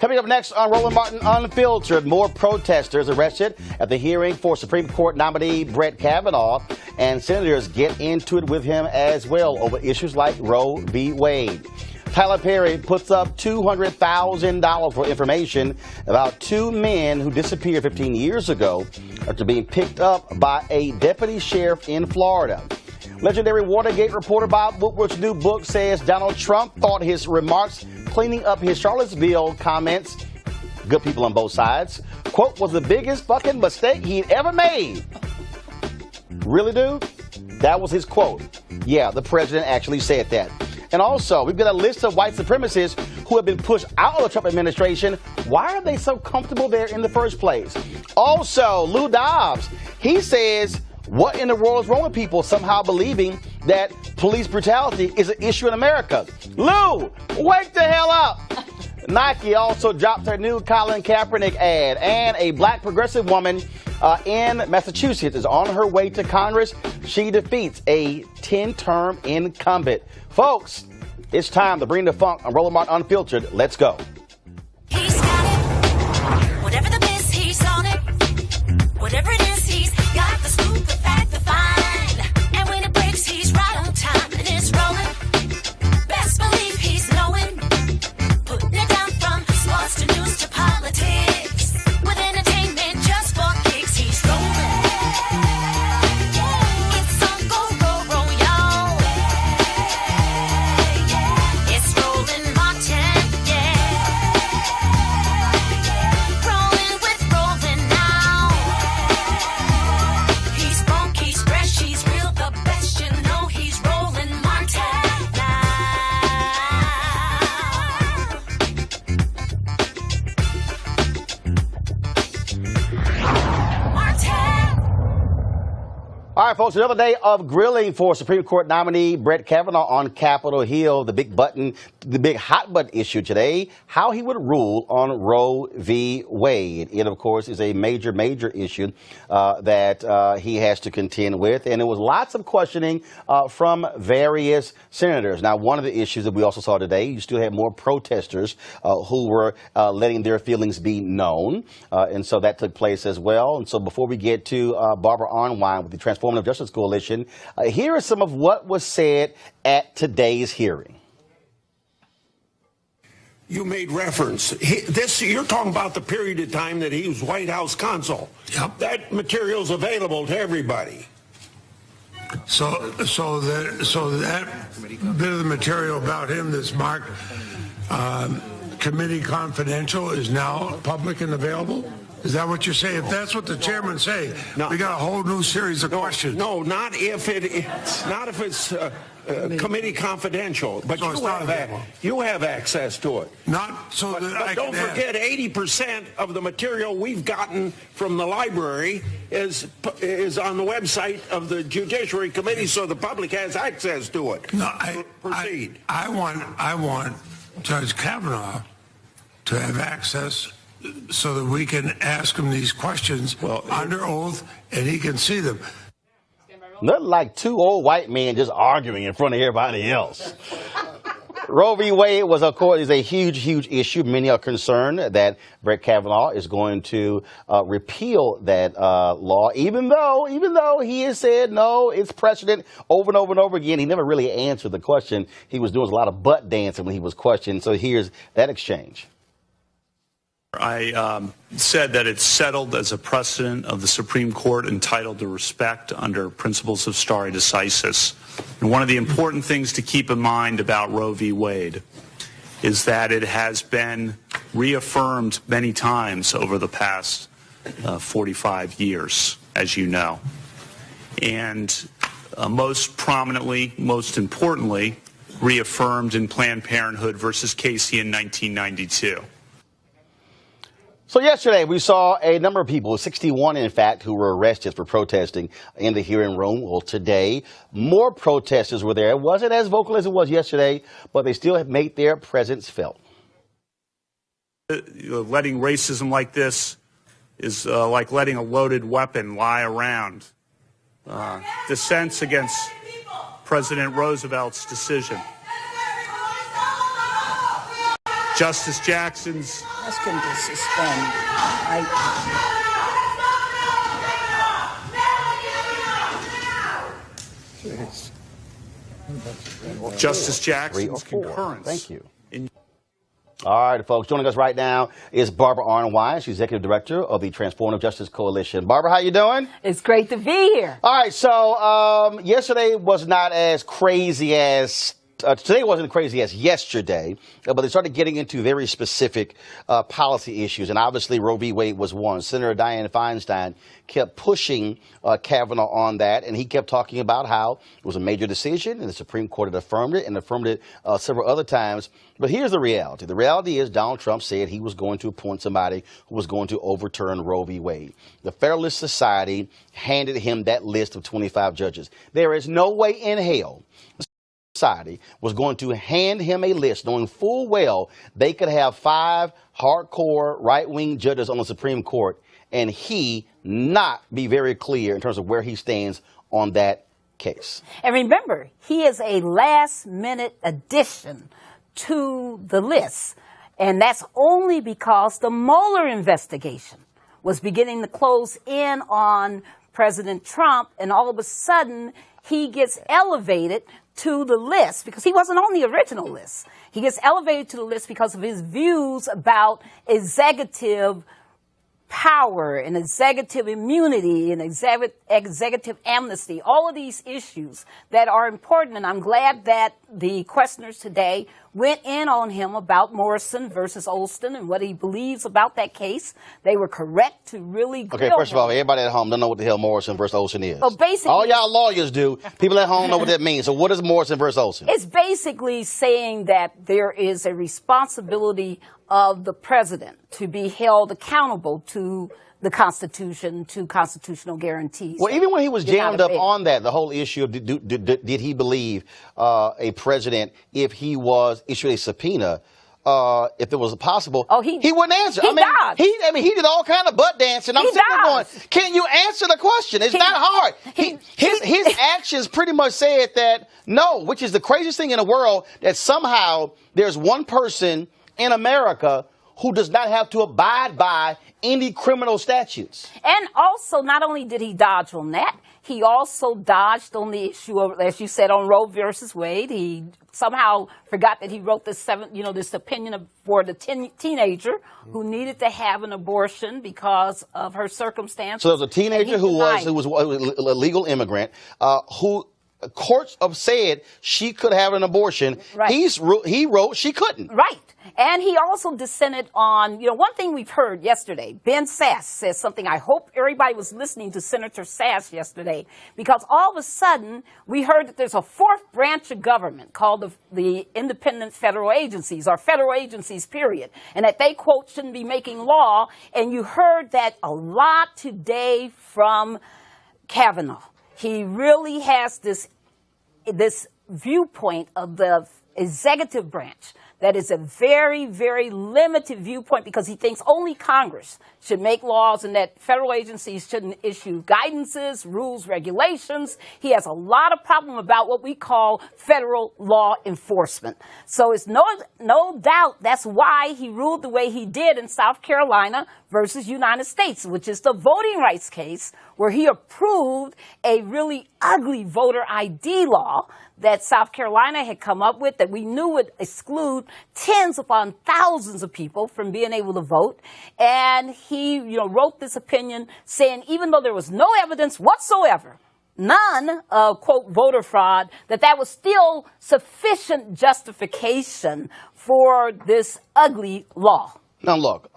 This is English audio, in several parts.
Coming up next on Roland Martin Unfiltered, more protesters arrested at the hearing for Supreme Court nominee Brett Kavanaugh, and senators get into it with him as well over issues like Roe v. Wade. Tyler Perry puts up $200,000 for information about two men who disappeared 15 years ago after being picked up by a deputy sheriff in Florida. Legendary Watergate reporter Bob Woodward's new book says Donald Trump thought his remarks cleaning up his Charlottesville comments, good people on both sides, quote, was the biggest fucking mistake he'd ever made. Really, dude? That was his quote. Yeah, the president actually said that. And also, we've got a list of white supremacists who have been pushed out of the Trump administration. Why are they so comfortable there in the first place? Also, Lou Dobbs, he says, what in the world is wrong with people somehow believing that police brutality is an issue in America? Lou, wake the hell up! Nike also dropped her new Colin Kaepernick ad, and a black progressive woman in Massachusetts is on her way to Congress. She defeats a 10-term incumbent. Folks, it's time to bring the funk on Roland Martin Unfiltered. Let's go. He's got it. Whatever the miss, he's on it. Whatever it is, he's got the scoop, the fact, the find. And when it breaks, he's right on time. And it's rolling. Best believe he's knowing. Putting it down from sports to news to politics. With entertainment just for kicks, he's rolling. It's on go, roll, y'all. It's Roland Martin, yeah. Rolling with Roland now. He's funk, he's fresh, he's real, the best, you know he's Roland Martin now. Martin. All right, folks, another day of grilling for Supreme Court nominee Brett Kavanaugh on Capitol Hill. The big hot button issue today, how he would rule on Roe v. Wade. It, of course, is a major, major issue that he has to contend with. And there was lots of questioning from various senators. Now, one of the issues that we also saw today, you still had more protesters who were letting their feelings be known. And so that took place as well. And so before we get to Barbara Arnwine with the Transformative Justice Coalition, here is some of what was said at today's hearing. You made reference. You're talking about the period of time that he was White House counsel. Yep. That material's available to everybody. So that bit of the material about him that's marked committee confidential is now public and available? Is that what you're saying? If that's what the chairman say, No. we got a whole new series of questions. No, not if it's committee confidential. But So it's not available. you have access to it. Not so that I But don't can forget, 80% of the material we've gotten from the library is on the website of the Judiciary Committee, so the public has access to it. No, Proceed. I want Judge Kavanaugh to have access so that we can ask him these questions under oath and he can see them. Nothing like two old white men just arguing in front of everybody else. Roe v. Wade was, of course, is a huge, huge issue. Many are concerned that Brett Kavanaugh is going to repeal that law, even though he has said no, it's precedent over and over and over again. He never really answered the question. He was doing a lot of butt dancing when he was questioned. So here's that exchange. I said that it's settled as a precedent of the Supreme Court entitled to respect under principles of stare decisis. And one of the important things to keep in mind about Roe v. Wade is that it has been reaffirmed many times over the past 45 years, as you know. And most prominently, most importantly, reaffirmed in Planned Parenthood versus Casey in 1992. So yesterday we saw a number of people, 61 in fact, who were arrested for protesting in the hearing room. Well, today more protesters were there. It wasn't as vocal as it was yesterday, but they still have made their presence felt. Letting racism like this is like letting a loaded weapon lie around. Dissents against President Roosevelt's decision. Justice Jackson's. Ask him to suspend. Justice Jackson's 3 or 4. concurrence. Thank you. All right, folks. Joining us right now is Barbara Arnwine. She's Executive Director of the Transformative Justice Coalition. Barbara, how you doing? It's great to be here. All right. So yesterday was not as crazy as today wasn't as crazy as yesterday, but they started getting into very specific policy issues, and obviously Roe v. Wade was one. Senator Dianne Feinstein kept pushing Kavanaugh on that, and he kept talking about how it was a major decision, and the Supreme Court had affirmed it, and affirmed it several other times. But here's the reality. The reality is Donald Trump said he was going to appoint somebody who was going to overturn Roe v. Wade. The Federalist Society handed him that list of 25 judges. There is no way in hell Society was going to hand him a list knowing full well they could have 5 hardcore right-wing judges on the Supreme Court and he not be very clear in terms of where he stands on that case. And remember, he is a last-minute addition to the list. And that's only because the Mueller investigation was beginning to close in on President Trump, and all of a sudden he gets elevated to the list because he wasn't on the original list. He gets elevated to the list because of his views about executive power and executive immunity and executive amnesty, all of these issues that are important. And I'm glad that the questioners today went in on him about Morrison versus Olson and what he believes about that case. They were correct to really grill Okay, first of all, him. everybody at home don't know what the hell Morrison versus Olson is. Well, basically, all y'all lawyers do. People at home know what that means. So what is Morrison versus Olson? It's basically saying that there is a responsibility of the president to be held accountable to the Constitution, to constitutional guarantees. Well, even when he was jammed up fair. on that, the whole issue of did he believe a president, if he was issued a subpoena, if it was possible, he wouldn't answer. He dodged. He did all kind of butt dancing. I'm sitting there going, can you answer the question? It's not hard. His actions pretty much said that no, which is the craziest thing in the world, that somehow there's one person in America who does not have to abide by any criminal statutes. And also, not only did he dodge on that, he also dodged on the issue of, as you said, on Roe versus Wade. He somehow forgot that he wrote this opinion for the teenager who needed to have an abortion because of her circumstances. So there was a teenager who was a legal immigrant who courts have said she could have an abortion. Right. He wrote she couldn't. Right. And he also dissented on, one thing we've heard yesterday. Ben Sasse says something. I hope everybody was listening to Senator Sasse yesterday, because all of a sudden we heard that there's a fourth branch of government called the independent federal agencies, or federal agencies, period, and that they, quote, shouldn't be making law. And you heard that a lot today from Kavanaugh. He really has this viewpoint of the executive branch that is a very, very limited viewpoint, because he thinks only Congress should make laws and that federal agencies shouldn't issue guidances, rules, regulations. He has a lot of problem about what we call federal law enforcement. So it's no doubt that's why he ruled the way he did in South Carolina versus United States, which is the voting rights case where he approved a really ugly voter ID law that South Carolina had come up with that we knew would exclude tens upon thousands of people from being able to vote. And he, wrote this opinion saying even though there was no evidence whatsoever, none of, quote, voter fraud, that was still sufficient justification for this ugly law. Now, look,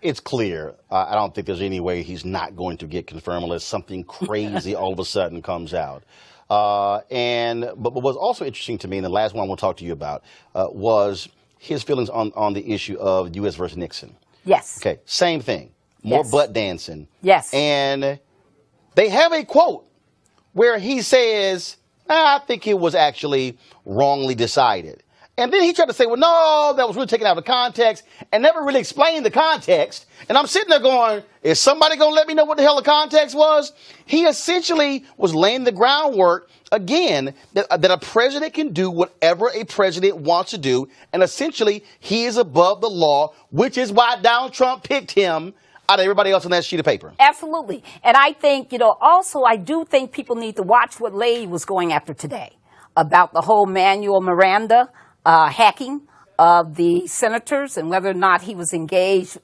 it's clear. I don't think there's any way he's not going to get confirmed unless something crazy all of a sudden comes out. But what was also interesting to me, and the last one I want to talk to you about, was his feelings on the issue of U.S. versus Nixon. Yes. Okay, same thing. More butt dancing. Yes. And they have a quote where he says, I think it was actually wrongly decided. And then he tried to say, well, no, that was really taken out of context, and never really explained the context. And I'm sitting there going, is somebody going to let me know what the hell the context was? He essentially was laying the groundwork, again, that a president can do whatever a president wants to do. And essentially, he is above the law, which is why Donald Trump picked him out of everybody else on that sheet of paper. Absolutely. And I think, also I do think people need to watch what Lady was going after today about the whole Manuel Miranda hacking of the senators and whether or not he was engaged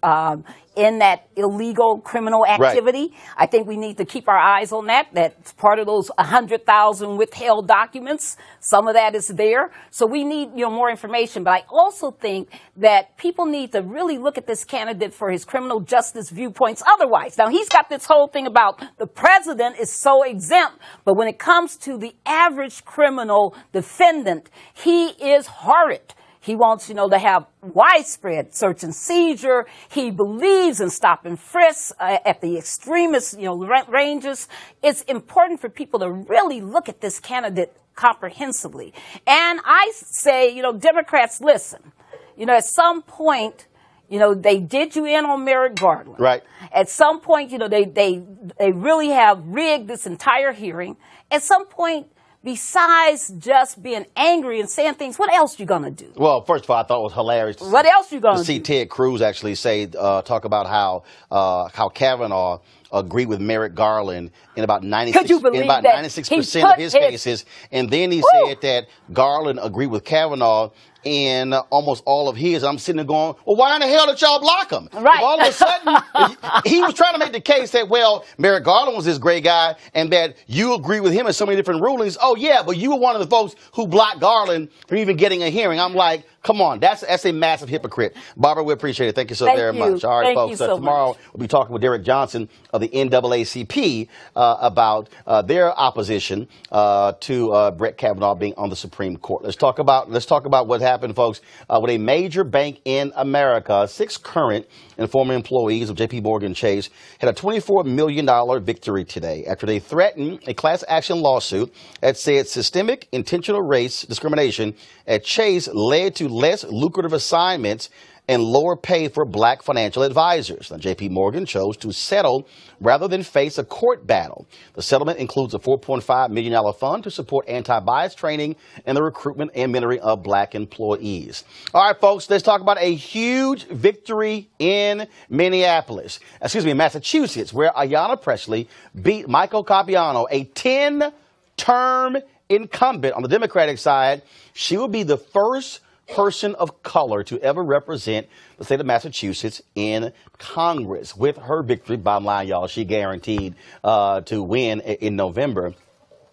in that illegal criminal activity. Right. I think we need to keep our eyes on that. That's part of those 100,000 withheld documents. Some of that is there. So we need more information. But I also think that people need to really look at this candidate for his criminal justice viewpoints otherwise. Now, he's got this whole thing about the president is so exempt. But when it comes to the average criminal defendant, he is horrid. He wants, to have widespread search and seizure. He believes in stop and frisk at the extremist, ranges. It's important for people to really look at this candidate comprehensively. And I say, Democrats, listen. At some point, they did you in on Merrick Garland. Right. At some point, they really have rigged this entire hearing. At some point, besides just being angry and saying things, what else you going to do? Well, first of all, I thought it was hilarious. What else you going to do? See Ted Cruz actually talk about how Kavanaugh agreed with Merrick Garland in about 96% of his cases. And then he said that Garland agreed with Kavanaugh in almost all of his. I'm sitting there going, well, why in the hell did y'all block him? Right. If all of a sudden, he was trying to make the case that, well, Merrick Garland was this great guy and that you agree with him in so many different rulings. Oh, yeah, but you were one of the folks who blocked Garland from even getting a hearing. I'm like, come on, that's a massive hypocrite. Barbara, we appreciate it. Thank you very much. All right, folks, tomorrow we'll be talking with Derek Johnson of the NAACP about their opposition to Brett Kavanaugh being on the Supreme Court. Let's talk about what happened, folks, with a major bank in America. 6 current and former employees of J.P. Morgan Chase had a $24 million victory today after they threatened a class action lawsuit that said systemic intentional race discrimination at Chase led to less lucrative assignments and lower pay for black financial advisors. Now, J.P. Morgan chose to settle rather than face a court battle. The settlement includes a $4.5 million fund to support anti-bias training and the recruitment and mentoring of black employees. All right, folks, let's talk about a huge victory in Massachusetts, where Ayanna Pressley beat Michael Capiano, a 10-term incumbent on the Democratic side. She will be the first person of color to ever represent the state of Massachusetts in Congress. With her victory, bottom line, y'all, she guaranteed to win in November.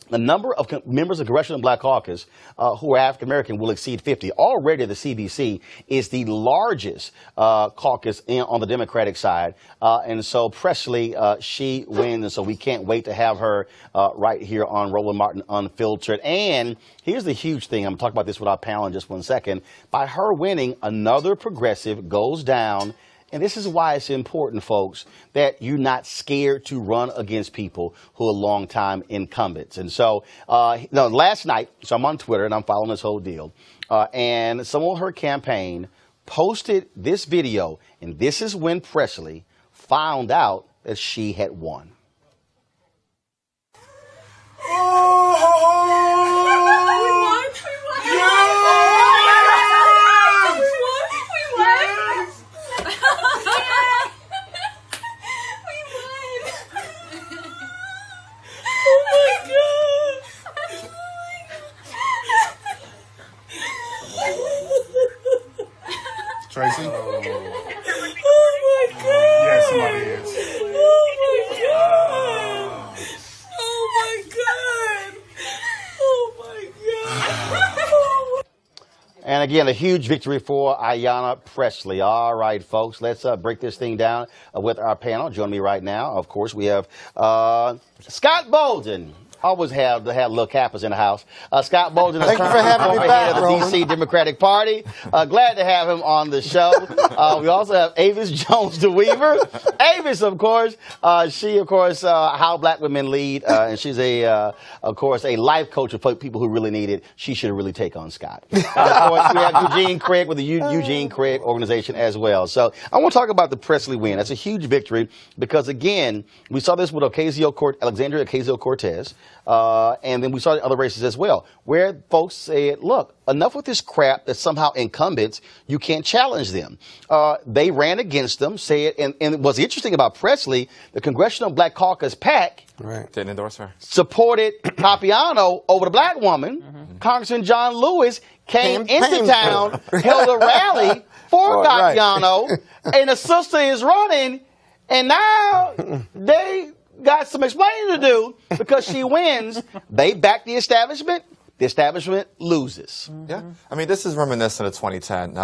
the number of members of the Congressional Black Caucus who are African American will exceed 50. Already, the CBC is the largest caucus on the Democratic side, and so Presley, she wins, and so we can't wait to have her right here on Roland Martin Unfiltered. And here's the huge thing. I'm going to talk about this with our panel in just one second. By her winning, another progressive goes down. And this is why it's important, folks, that you're not scared to run against people who are longtime incumbents. And so, last night, so I'm on Twitter and I'm following this whole deal, and someone on her campaign posted this video, and this is when Presley found out that she had won. Tracy? Oh my God! Yeah, somebody is. Oh my God! Oh my God! Oh my God! And again, a huge victory for Ayanna Presley. All right, folks, let's break this thing down with our panel. Joining me right now, of course, we have Scott Bolden. Always have the little cappers in the house. Scott Bolden is Thank you for having me back, head of the Roland. D.C. Democratic Party. Glad to have him on the show. We also have Avis Jones DeWeaver. Avis, of course, she, of course, How Black Women Lead, and she's of course, a life coach for people who really need it. She should really take on Scott. Of course, we have Eugene Craig with the Eugene Craig organization as well. So I want to talk about the Presley win. That's a huge victory because, again, we saw this with Alexandria Ocasio-Cortez. And then we saw other races as well, where folks said, look, enough with this crap that somehow incumbents, you can't challenge them. They ran against them, said, and what's interesting about Presley, the Congressional Black Caucus PAC didn't endorse her. Supported Capiano over the black woman. Congressman John Lewis came into town, held a rally for Capiano, and the sister is running, and now they got some explaining to do because she wins. They back the establishment. The establishment loses. Yeah. I mean, this is reminiscent of 2010.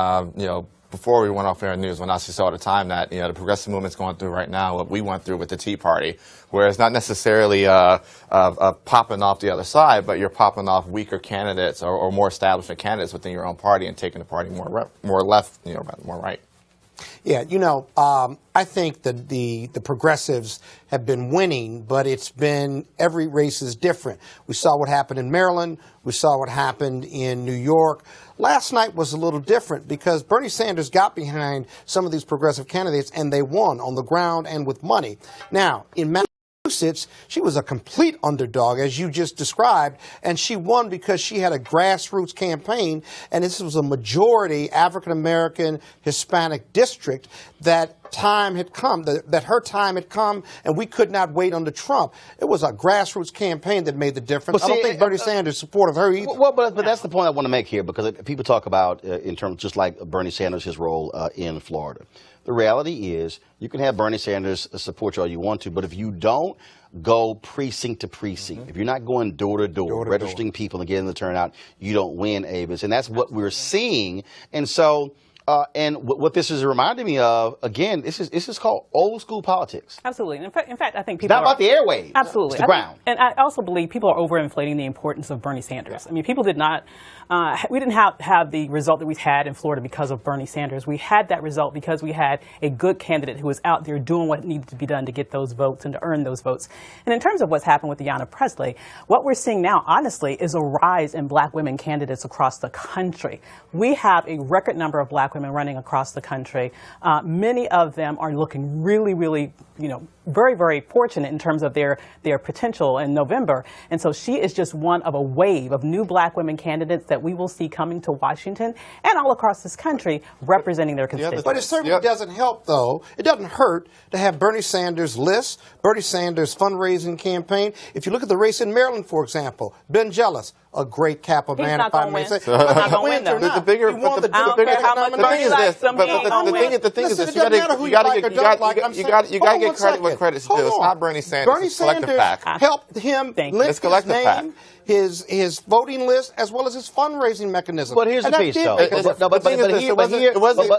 Before we went off air news, when I saw at the time that, the progressive movement's going through right now, what we went through with the Tea Party, where it's not necessarily popping off the other side, but you're popping off weaker candidates or more establishment candidates within your own party and taking the party more left, more right. Yeah, I think that the progressives have been winning, but it's been every race is different. We saw what happened in Maryland. We saw what happened in New York. Last night was a little different because Bernie Sanders got behind some of these progressive candidates and they won on the ground and with money. Now, in Massachusetts, she was a complete underdog, as you just described, and she won because she had a grassroots campaign, and this was a majority African-American Hispanic district that time had come, that her time had come, and we could not wait on Trump. It was a grassroots campaign that made the difference. I don't think Bernie Sanders supported her either. Well, but that's the point I want to make here, because people talk about, in terms just like Bernie Sanders, his role in Florida. The reality is you can have Bernie Sanders support you all you want to, but if you don't go precinct to precinct, if you're not going door to door, registering people and getting the turnout, you don't win, Avis. And that's what we're seeing. And so, and what this is reminding me of, again, this is called old school politics. Absolutely. In fact, I think people it's not about the airwaves. Absolutely. It's the ground. And I also believe people are overinflating the importance of Bernie Sanders. I mean, people did not, we didn't have the result that we've had in Florida because of Bernie Sanders. We had that result because we had a good candidate who was out there doing what needed to be done to get those votes and to earn those votes. And in terms of what's happened with Ayanna Presley, what we're seeing now, honestly, is a rise in black women candidates across the country. We have a record number of black women running across the country. Many of them are looking really, really, very, very fortunate in terms of their potential in November. And so she is just one of a wave of new black women candidates that we will see coming to Washington and all across this country representing their constituents. But it certainly doesn't help, though. It doesn't hurt to have Bernie Sanders' list, Bernie Sanders' fundraising campaign. If you look at the race in Maryland, for example, Ben Jealous, a great Kappa man. Not If I gonna may win. say, He's not whether he gonna win, wins though. or not. The bigger, He won but the I don't bigger care how much the thing money is like this. some But he ain't gonna win. the thing is Listen, this. it doesn't matter who you like or don't like. I'm You saying, got to hold on get one credit where second. credit's Hold due. It's on. not Bernie Sanders. Bernie It's collective Sanders PAC. helped him Thank you. lift It's his collective PAC. name, his voting list, as well as his fundraising mechanism. But here's the And that piece, did though. make a difference.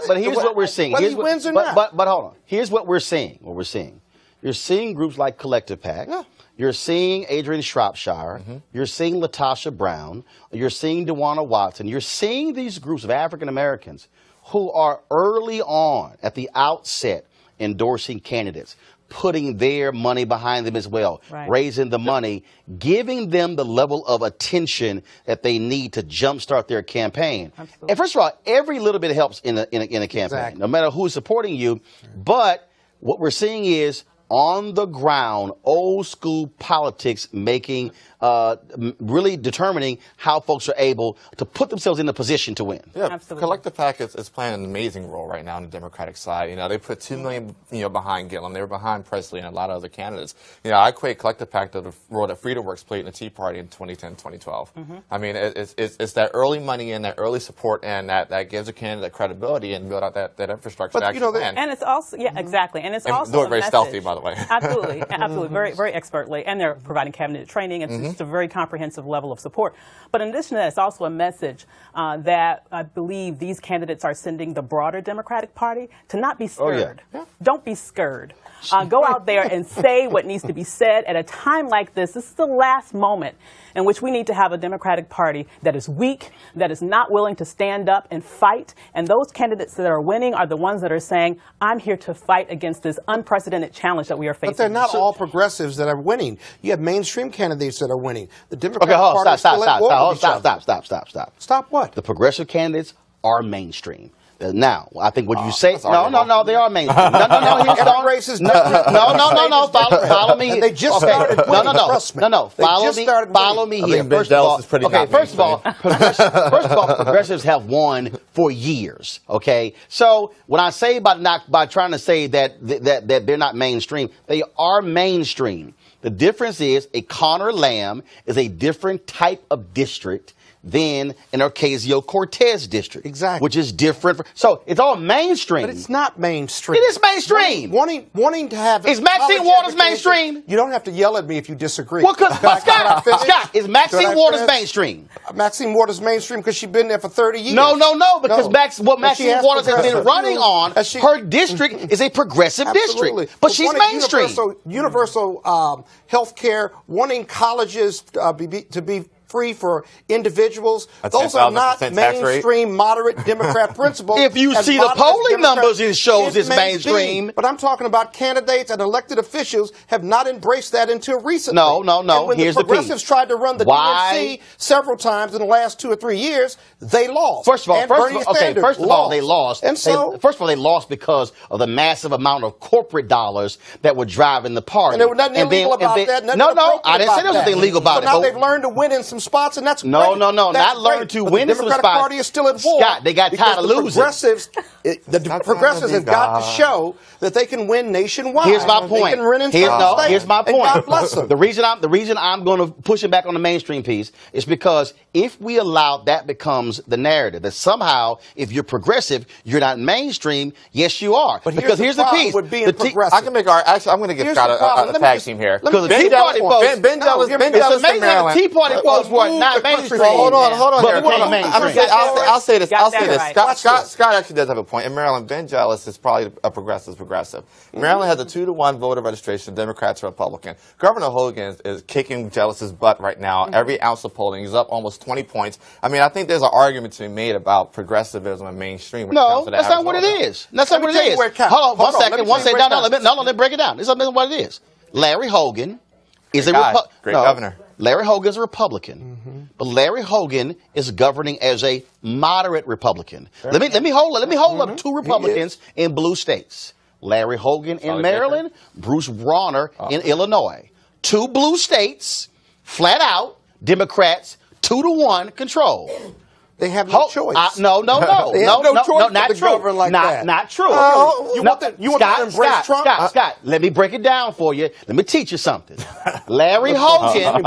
But here's what we're seeing. Whether he wins or not. But hold on. Here's what we're seeing. You're seeing groups like Collective PAC. Yeah. You're seeing Adrian Shropshire. You're seeing Latasha Brown. You're seeing DeWanna Watson. You're seeing these groups of African Americans who are early on, at the outset, endorsing candidates, putting their money behind them as well, raising the money, giving them the level of attention that they need to jumpstart their campaign. Absolutely. And first of all, every little bit helps in a campaign, no matter who's supporting you. But what we're seeing is on the ground, old school politics making, really determining how folks are able to put themselves in a position to win. Yeah, Absolutely. Collective PAC is playing an amazing role right now on the Democratic side. You know, they put $2 million, behind Gillum. They were behind Presley and a lot of other candidates. You know, I equate Collective PAC to the role that Freedom Works played in the Tea Party in 2010, 2012. I mean, it's that early money and that early support, and that gives a candidate credibility and build out that infrastructure. But, and it's also, exactly. And it's also do it a very message. stealthy, by the way. Absolutely, very, very expertly. And they're providing cabinet training. It's just a very comprehensive level of support. But in addition to that, it's also a message that I believe these candidates are sending the broader Democratic Party to not be scared. Don't be scared. Go out there and say what needs to be said at a time like this. This is the last moment in which we need to have a Democratic Party that is weak, that is not willing to stand up and fight. And those candidates that are winning are the ones that are saying, I'm here to fight against this unprecedented challenge that we are facing. But they're not all progressives that are winning. You have mainstream candidates that are winning. The Democratic Party Stop. Stop what? The progressive candidates are mainstream. Now, I think what you say, they are mainstream. Every race is different. Follow me. And they just started winning, trust me. Follow me here. First of all, progressives have won for years, okay? So when I say by trying to say that they're not mainstream, they are mainstream. The difference is a Connor Lamb is a different type of district than an Ocasio-Cortez district. Exactly. Which is different. So it's all mainstream. But it's not mainstream. It is mainstream. Wanting to have... Is Maxine Waters mainstream? You don't have to yell at me if you disagree. Well, Scott, is Maxine Waters mainstream? Maxine Waters mainstream because she's been there for 30 years. No, because what Maxine Waters has been running on, her district is a progressive district. But she's mainstream. Universal health care, wanting colleges to be free for individuals. Those are not mainstream, moderate Democrat principles. If you see the polling numbers, it shows it's mainstream. But I'm talking about candidates and elected officials have not embraced that until recently. No. And when Here's the progressives tried to run the DNC several times in the last 2 or 3 years, they lost. First of all, they lost. And so, first of all, they lost because of the massive amount of corporate dollars that were driving the party. And there was nothing illegal about that. I didn't say there was anything illegal about it. Now they've learned to win in some spots, and that's great. Not learn to win in some spots. The Democratic Party is still at war. Scott, they got tired of losing. The progressives have got to show that they can win nationwide. Here's my point. They can win in some states. Here's my point. God bless them. The reason I'm going to push it back on the mainstream piece is because if we allow that becomes the narrative, that somehow if you're progressive, you're not mainstream. Yes, you are. But because here's the piece. I can make actually, I'm going to give Scott a tag team here. Because the Tea Party folks, Ben Jealous, the Tea Party folks were not mainstream. Hold on here. I'll say this. Right. Scott actually does have a point. In Maryland, Ben Jealous is probably a progressive. Maryland has a 2-to-1 voter registration, Democrats or Republican. Governor Hogan is kicking Jealous's butt right now. Every ounce of polling, he's up almost 20 points. I mean, I think there's an argument to be made about progressivism and mainstream. No, that's not what it is. That's not what it is. Hold on, one second. Let me break it down. This is what it is. Larry Hogan is great governor. Larry Hogan is a Republican, but Larry Hogan is governing as a moderate Republican. Let me hold up 2 Republicans in blue states. Larry Hogan in Maryland, Bruce Rauner in Illinois. 2 blue states, flat out, Democrats, 2-to-1 control. They have no choice. No, They have no choice not to true. govern like that. Not true. You want them to embrace Trump? Scott, let me break it down for you. Let me teach you something. Larry Hogan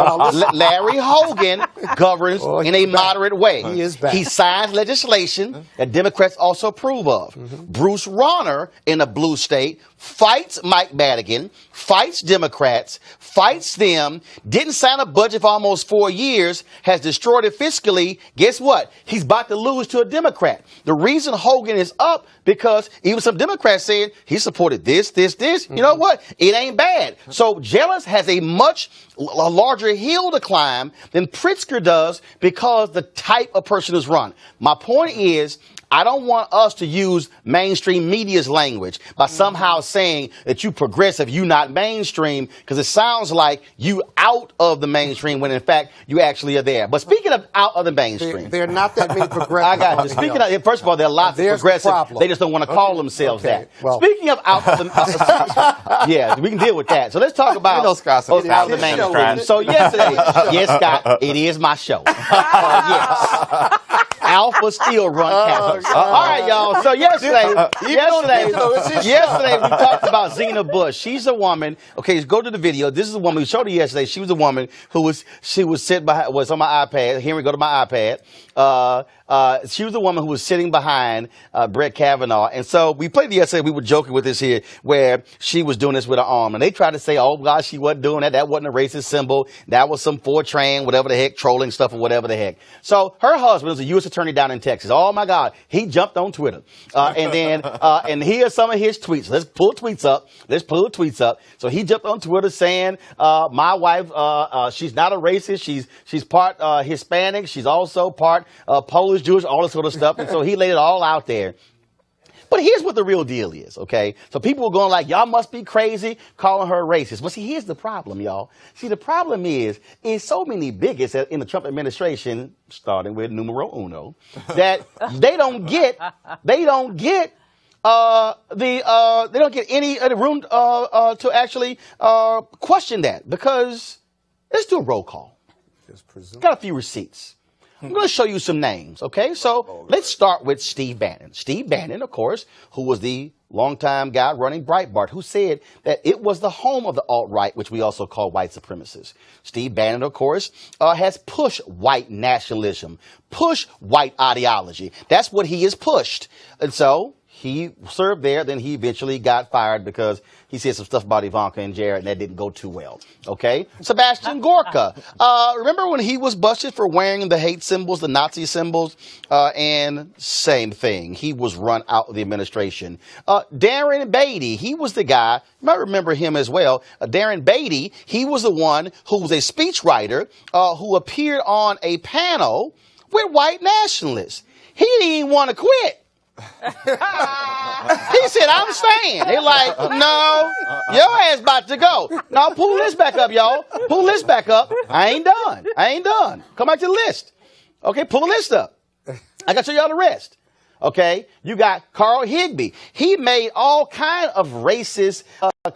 governs in a moderate way. He is back. He signs legislation that Democrats also approve of. Bruce Rauner in a blue state fights Mike Madigan, fights Democrats, fights them, didn't sign a budget for almost 4 years, has destroyed it fiscally. Guess what? He's about to lose to a Democrat. The reason Hogan is up because even some Democrats saying he supported this. You know what? It ain't bad. So Jealous has a much larger hill to climb than Pritzker does because the type of person is run. My point is, I don't want us to use mainstream media's language by somehow saying that you progressive, you not mainstream, because it sounds like you out of the mainstream when in fact you actually are there. But speaking of out of the mainstream, They're not that many progressive. I got you. Speaking of, first of all, there are lots of progressive. They just don't want to call themselves that. Well. Speaking of out of the, yeah, we can deal with that. So let's talk about out of the mainstream. So yesterday, yes, Scott, it is my show. Yes. Alpha still run campus. All right, y'all. So yesterday we talked about Zena Bush. She's a woman. Okay, go to the video. This is a woman. We showed her yesterday. She was a woman who was sitting behind, was on my iPad. Here we go to my iPad. She was the woman who was sitting behind Brett Kavanaugh. And so we played yesterday. We were joking with this here where she was doing this with her arm. And they tried to say, oh, gosh, she wasn't doing that. That wasn't a racist symbol. That was some Fortran, whatever the heck, trolling stuff or whatever the heck. So her husband was a U.S. attorney down in Texas. Oh, my God. He jumped on Twitter. And here's some of his tweets. Let's pull tweets up. So he jumped on Twitter saying, my wife, she's not a racist. She's part Hispanic. She's also part Polish, Jewish, all this sort of stuff. And so he laid it all out there. But here's what the real deal is, okay? So people were going like, y'all must be crazy calling her racist. But see, here's the problem, y'all. See, the problem is so many bigots in the Trump administration, starting with numero uno, that they don't get any room to actually question that, because let's do a roll call. Got a few receipts. I'm going to show you some names, okay? So let's start with Steve Bannon. Steve Bannon, of course, who was the longtime guy running Breitbart, who said that it was the home of the alt-right, which we also call white supremacists. Steve Bannon, of course, has pushed white nationalism, pushed white ideology. That's what he has pushed. And so he served there, then he eventually got fired because he said some stuff about Ivanka and Jared, and that didn't go too well. Okay? Sebastian Gorka. Remember when he was busted for wearing the hate symbols, the Nazi symbols? And same thing. He was run out of the administration. Darren Beatty, he was the guy, you might remember him as well. Darren Beatty, he was the one who was a speechwriter who appeared on a panel with white nationalists. He didn't even want to quit. He said, I'm staying. They're like, no, your ass about to go. Now pull this back up, y'all. Pull this back up. I ain't done. Come back to the list. Okay, pull the list up. I got to show y'all the rest. Okay, you got Carl Higbee. He made all kind of racist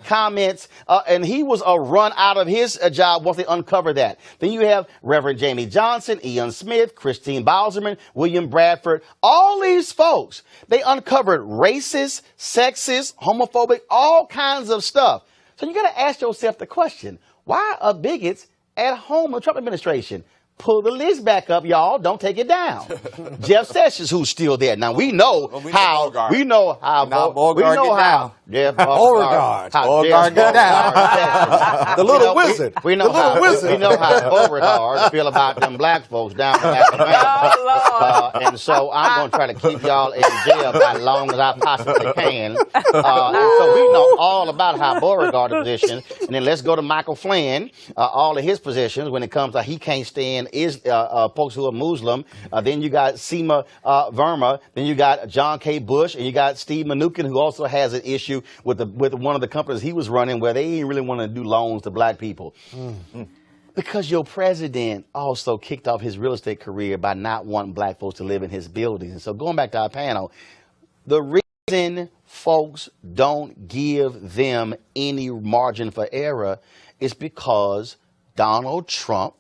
comments, and he was run out of his job once they uncovered that. Then you have Reverend Jamie Johnson, Ian Smith, Christine Bowserman, William Bradford. All these folks, they uncovered racist, sexist, homophobic, all kinds of stuff. So you got to ask yourself the question, why are bigots at home in the Trump administration? Pull the list back up, y'all. Don't take it down. Jeff Sessions, who's still there. Now, we know how. Jeff Beauregard. Get down. The little wizard. We know how Beauregard feel about them black folks down in Alabama. And so I'm going to try to keep y'all in jail about as long as I possibly can. And so we know all about how Beauregard's position. And then let's go to Michael Flynn, all of his positions when it comes to he can't stand folks who are Muslim. Then you got Seema Verma. Then you got John K. Bush, and you got Steve Mnuchin, who also has an issue with one of the companies he was running where they didn't really want to do loans to black people. Because your president also kicked off his real estate career by not wanting black folks to live in his buildings. And so going back to our panel, the reason folks don't give them any margin for error is because Donald Trump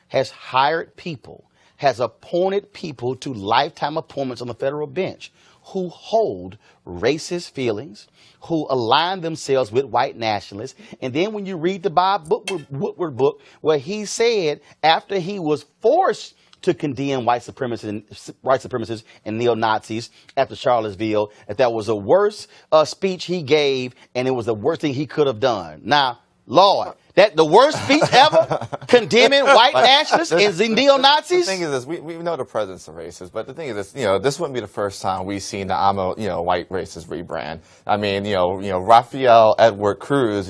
has hired people, has appointed people to lifetime appointments on the federal bench who hold racist feelings, who align themselves with white nationalists. And then when you read the Bob Woodward book, where he said after he was forced to condemn white supremacists and neo-Nazis after Charlottesville, that was the worst speech he gave, and it was the worst thing he could have done. Now, Lord, that the worst speech ever, condemning white nationalists and neo-Nazis? The thing is this, we know the president's a racist, but the thing is this, this wouldn't be the first time we've seen the I'm a, white racist rebrand. I mean, Rafael Edward Cruz,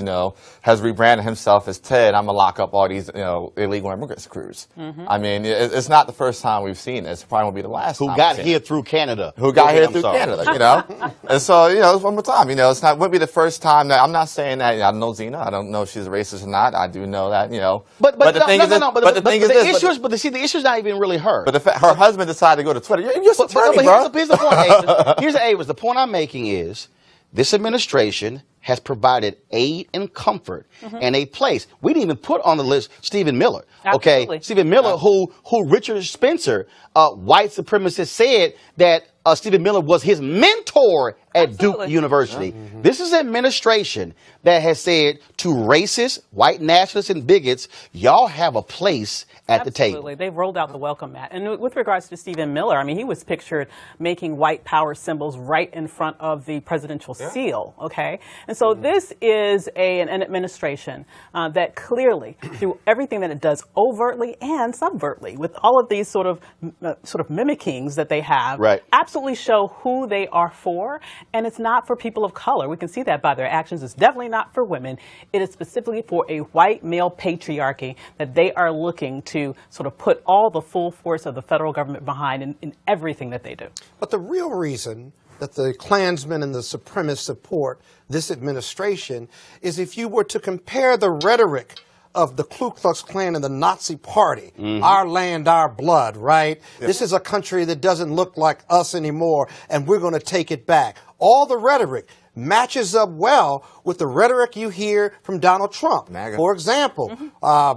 has rebranded himself as Ted, I'm gonna lock up all these, illegal immigrants, Cruz. Mm-hmm. I mean, it's not the first time we've seen this. It probably won't be the last time. Who got here through Canada. Who got here through Canada, And so, it's one more time, it's not, wouldn't be the first time that, I'm not saying that, I don't know Zena, I don't know if she's a racist or not, I do know that, But the issue's not even really her. But her husband decided to go to Twitter. You're so attorney, bro. Here's the point, Avis. The point I'm making is this administration has provided aid and comfort and a place. We didn't even put on the list Stephen Miller. Absolutely. Okay, Stephen Miller, who Richard Spencer, white supremacist, said that Stephen Miller was his mentor at Duke University. Yeah. Mm-hmm. This is an administration that has said to racist, white nationalists, and bigots, y'all have a place at the table. Absolutely. They've rolled out the welcome mat. And with regards to Stephen Miller, I mean, he was pictured making white power symbols right in front of the presidential seal, okay? And so this is an administration that clearly, through everything that it does overtly and subvertly, with all of these sort of mimickings that they have, absolutely show who they are for. And it's not for people of color. We can see that by their actions. It's definitely not for women. It is specifically for a white male patriarchy that they are looking to sort of put all the full force of the federal government behind in everything that they do. But the real reason that the Klansmen and the supremacists support this administration is if you were to compare the rhetoric of the Ku Klux Klan and the Nazi Party, our land, our blood, right? Yep. This is a country that doesn't look like us anymore, and we're going to take it back. All the rhetoric matches up well with the rhetoric you hear from Donald Trump. MAGA. For example,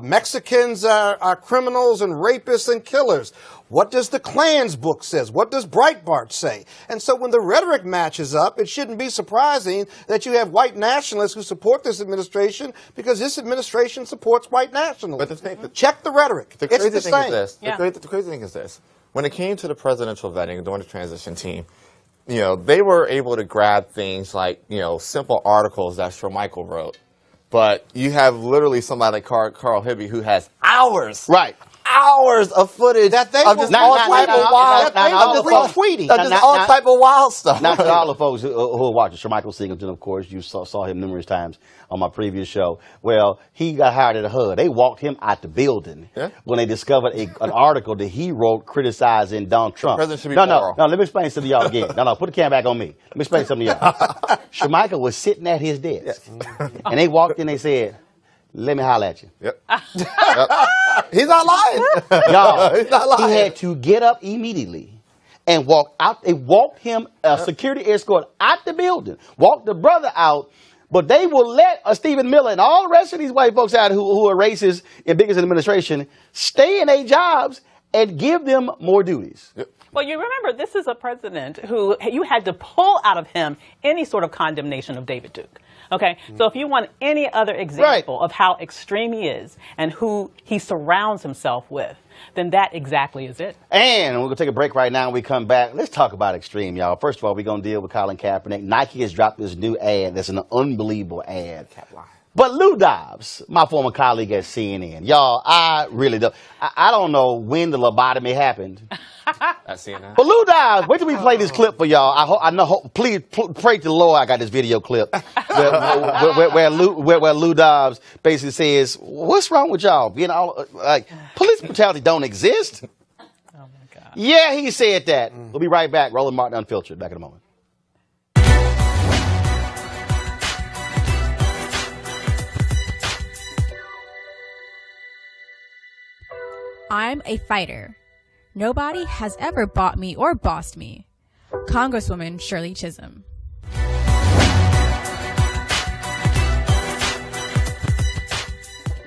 Mexicans are criminals and rapists and killers. What does the Klan's book says? What does Breitbart say? And so when the rhetoric matches up, it shouldn't be surprising that you have white nationalists who support this administration because this administration supports white nationalism. But check the rhetoric. The crazy thing is this. The crazy thing is this. When it came to the presidential vetting during the transition team, they were able to grab things like, simple articles that Michael wrote. But you have literally somebody like Carl Hibby who has hours. Right. Hours of footage of just all type of wild stuff. Not to all the folks who are watching. Michael Singleton, of course, you saw him numerous times on my previous show. Well, he got hired at HUD. They walked him out the building when they discovered an article that he wrote criticizing Donald Trump. The president should be No, let me explain something to y'all again. No, put the camera back on me. Let me explain something to y'all. Michael was sitting at his desk, and they walked in, they said, let me holler at you. Yep. He's not lying. Y'all, he's not lying. He had to get up immediately and walk out. They walked him, a security escort, out the building, walked the brother out, but they will let Stephen Miller and all the rest of these white folks out who are racist and biggest in the administration stay in their jobs and give them more duties. Yep. Well, you remember, this is a president who you had to pull out of him any sort of condemnation of David Duke. Okay, so if you want any other example of how extreme he is and who he surrounds himself with, then that exactly is it. And we're going to take a break right now. When we come back, let's talk about extreme, y'all. First of all, we're going to deal with Colin Kaepernick. Nike has dropped this new ad that's an unbelievable ad. But Lou Dobbs, my former colleague at CNN, y'all, I really don't. I don't know when the lobotomy happened. At CNN. But Lou Dobbs, wait till we play this clip for y'all. I know. Please pray to the Lord. I got this video clip where Lou Dobbs basically says, "What's wrong with y'all? Police brutality don't exist." Oh my God. Yeah, he said that. We'll be right back. Roland Martin Unfiltered. Back in a moment. I'm a fighter. Nobody has ever bought me or bossed me. Congresswoman Shirley Chisholm.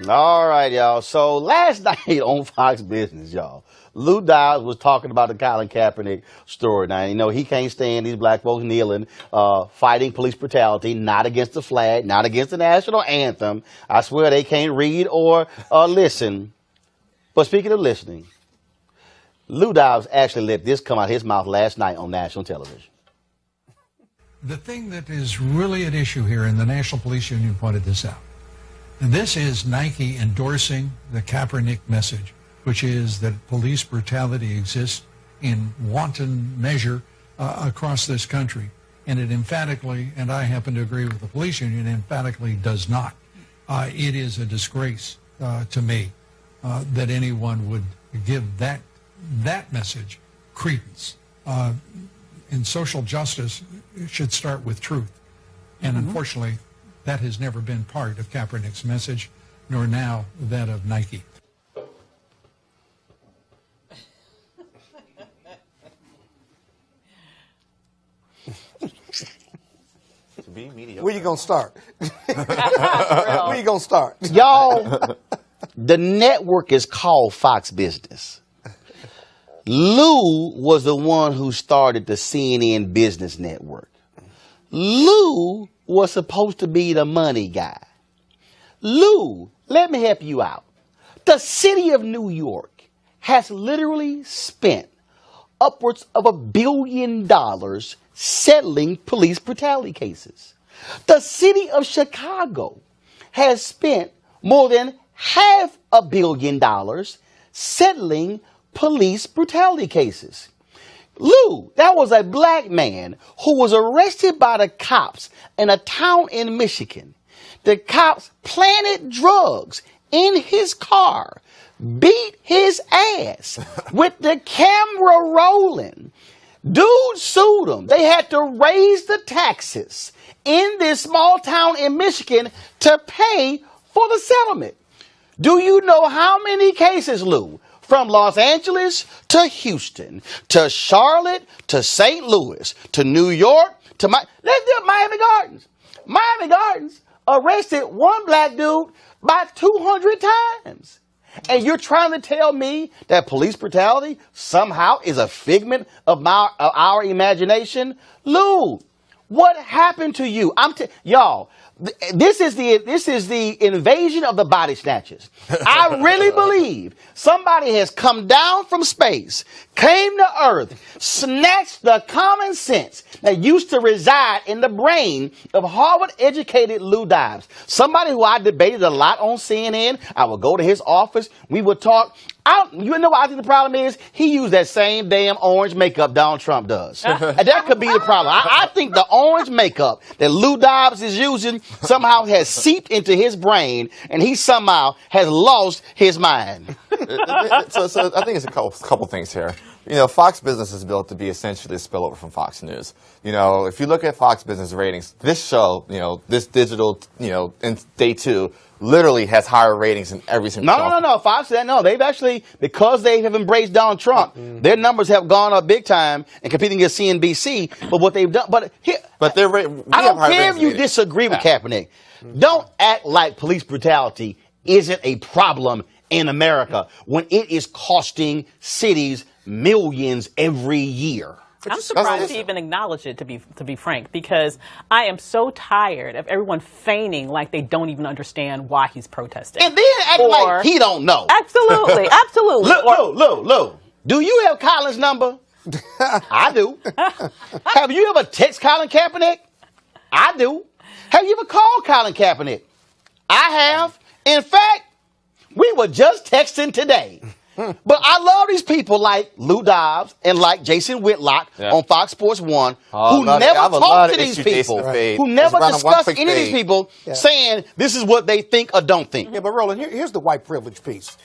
All right, y'all. So last night on Fox Business, y'all, Lou Dobbs was talking about the Colin Kaepernick story. Now, you know, he can't stand these black folks kneeling, fighting police brutality, not against the flag, not against the national anthem. I swear they can't read or listen. But speaking of listening, Lou Dobbs actually let this come out of his mouth last night on national television. The thing that is really at issue here, and the National Police Union pointed this out, and this is Nike endorsing the Kaepernick message, which is that police brutality exists in wanton measure across this country. And it emphatically, and I happen to agree with the police union, emphatically does not. It is a disgrace to me that anyone would give that message credence. In social justice, it should start with truth. And unfortunately, that has never been part of Kaepernick's message, nor now that of Nike. Where you gonna start? Where you gonna start? Y'all, the network is called Fox Business. Lou was the one who started the CNN Business Network. Lou was supposed to be the money guy. Lou, let me help you out. The city of New York has literally spent upwards of $1 billion settling police brutality cases. The city of Chicago has spent more than $500 million settling police brutality cases. Lou, that was a black man who was arrested by the cops in a town in Michigan. The cops planted drugs in his car, beat his ass with the camera rolling. Dude sued them. They had to raise the taxes in this small town in Michigan to pay for the settlement. Do you know how many cases, Lou? From Los Angeles to Houston, to Charlotte, to St. Louis, to New York, to let's do Miami Gardens. Miami Gardens arrested one black dude about 200 times. And you're trying to tell me that police brutality somehow is a figment of our imagination? Lou, what happened to you? Y'all, this is the invasion of the body snatchers. I really believe somebody has come down from space, came to Earth, snatched the common sense that used to reside in the brain of Harvard-educated Lou Dobbs. Somebody who I debated a lot on CNN. I would go to his office. We would talk. You know what I think the problem is? He used that same damn orange makeup Donald Trump does. And that could be the problem. I think the orange makeup that Lou Dobbs is using somehow has seeped into his brain, and he somehow has lost his mind. So I think it's a couple things here. You know, Fox Business is built to be essentially a spillover from Fox News. You know, if you look at Fox Business ratings, this show, you know, this digital, you know, in day 2, literally has higher ratings than every single show. No. Fox said no. They've actually, because they have embraced Donald Trump, their numbers have gone up big time and competing against CNBC. But what they've done, I don't care if you disagree with Kaepernick. Don't act like police brutality isn't a problem in America when it is costing cities millions every year. I'm surprised he even acknowledged it, to be frank, because I am so tired of everyone feigning like they don't even understand why he's protesting. And then act like he don't know. Absolutely. Lou, do you have Colin's number? I do. Have you ever texted Colin Kaepernick? I do. Have you ever called Colin Kaepernick? I have. In fact, we were just texting today. But I love these people like Lou Dobbs and like Jason Whitlock on Fox Sports 1 who never talk to these people, who never discuss any of these people saying this is what they think or don't think. Yeah, but Roland, here's the white privilege piece.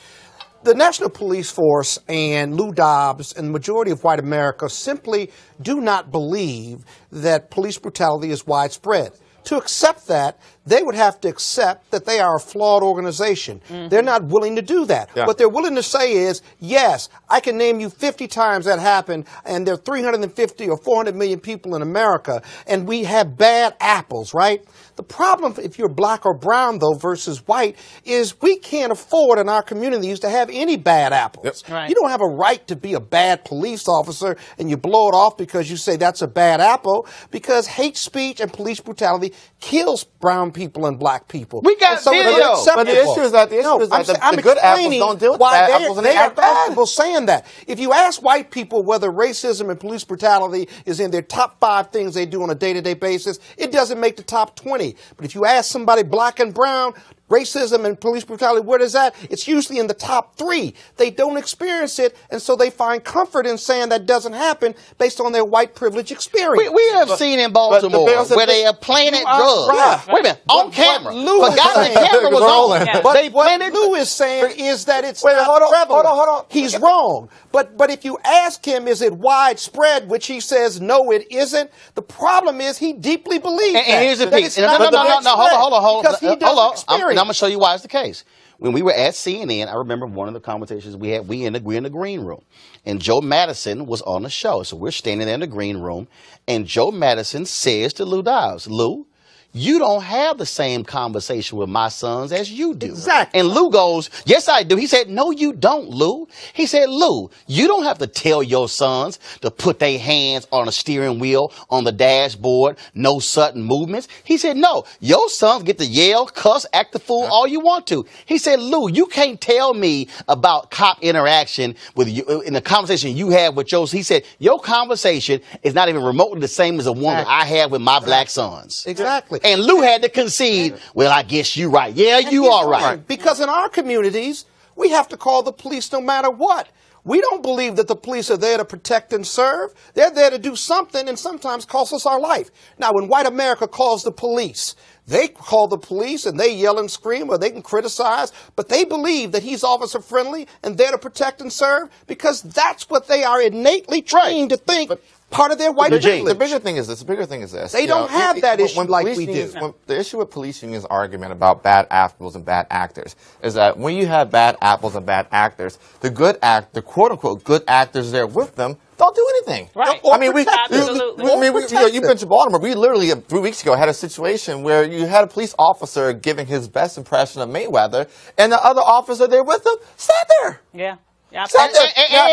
The National Police Force and Lou Dobbs and the majority of white America simply do not believe that police brutality is widespread. To accept that, they would have to accept that they are a flawed organization. They're not willing to do that. What they're willing to say is, yes, I can name you 50 times that happened, and there are 350 or 400 million people in America, and we have bad apples, right? The problem, if you're black or brown, though, versus white, is we can't afford in our communities to have any bad apples. Right. You don't have a right to be a bad police officer and you blow it off because you say that's a bad apple, because hate speech and police brutality kills brown people and black people. We got video. But the issue is that the good apples don't deal with bad apples, and they are act bad. comfortable saying that. If you ask white people whether racism and police brutality is in their top 5 things they do on a day-to-day basis, it doesn't make the top 20. But if you ask somebody black and brown, racism and police brutality, where is that? It's usually in the top 3. They don't experience it, and so they find comfort in saying that doesn't happen based on their white privilege experience. We have seen in Baltimore where they are planted drugs. Right. Wait a minute, on camera. Forgot the camera was Roland. on. But They what planted. Lou is saying is that it's Wait, not hold on, prevalent. hold on. He's wrong. But if you ask him, is it widespread, which he says, no, it isn't, the problem is he deeply believes that. And here's the that piece. it's No, not hold on. Because he doesn't experience. I'm going to show you why it's the case. When we were at CNN, I remember one of the conversations we had, we're in the green room. And Joe Madison was on the show. So we're standing there in the green room. And Joe Madison says to Lou Dobbs, Lou, you don't have the same conversation with my sons as you do. Exactly. And Lou goes, yes, I do. He said, no, you don't, Lou. He said, Lou, you don't have to tell your sons to put their hands on a steering wheel, on the dashboard, no sudden movements. He said, no, your sons get to yell, cuss, act the fool all you want to. He said, Lou, you can't tell me about cop interaction with you in the conversation you had with yours. He said, your conversation is not even remotely the same as the one that I had with my black sons. Exactly. And Lou had to concede, well, I guess you're right. Yeah, you are right. Because in our communities, we have to call the police no matter what. We don't believe that the police are there to protect and serve. They're there to do something and sometimes cost us our life. Now, when white America calls the police, they call the police and they yell and scream or they can criticize, but they believe that he's officer friendly and there to protect and serve because that's what they are innately trained to think. But part of their white privilege. The bigger thing is this. They don't have that issue like we do. The issue with police unions' argument about bad apples and bad actors is that when you have bad apples and bad actors, the quote-unquote good actors there with them don't do anything. Right. I mean, You've been to Baltimore. We literally 3 weeks ago had a situation where you had a police officer giving his best impression of Mayweather, and the other officer there with him sat there. Yeah. Yeah.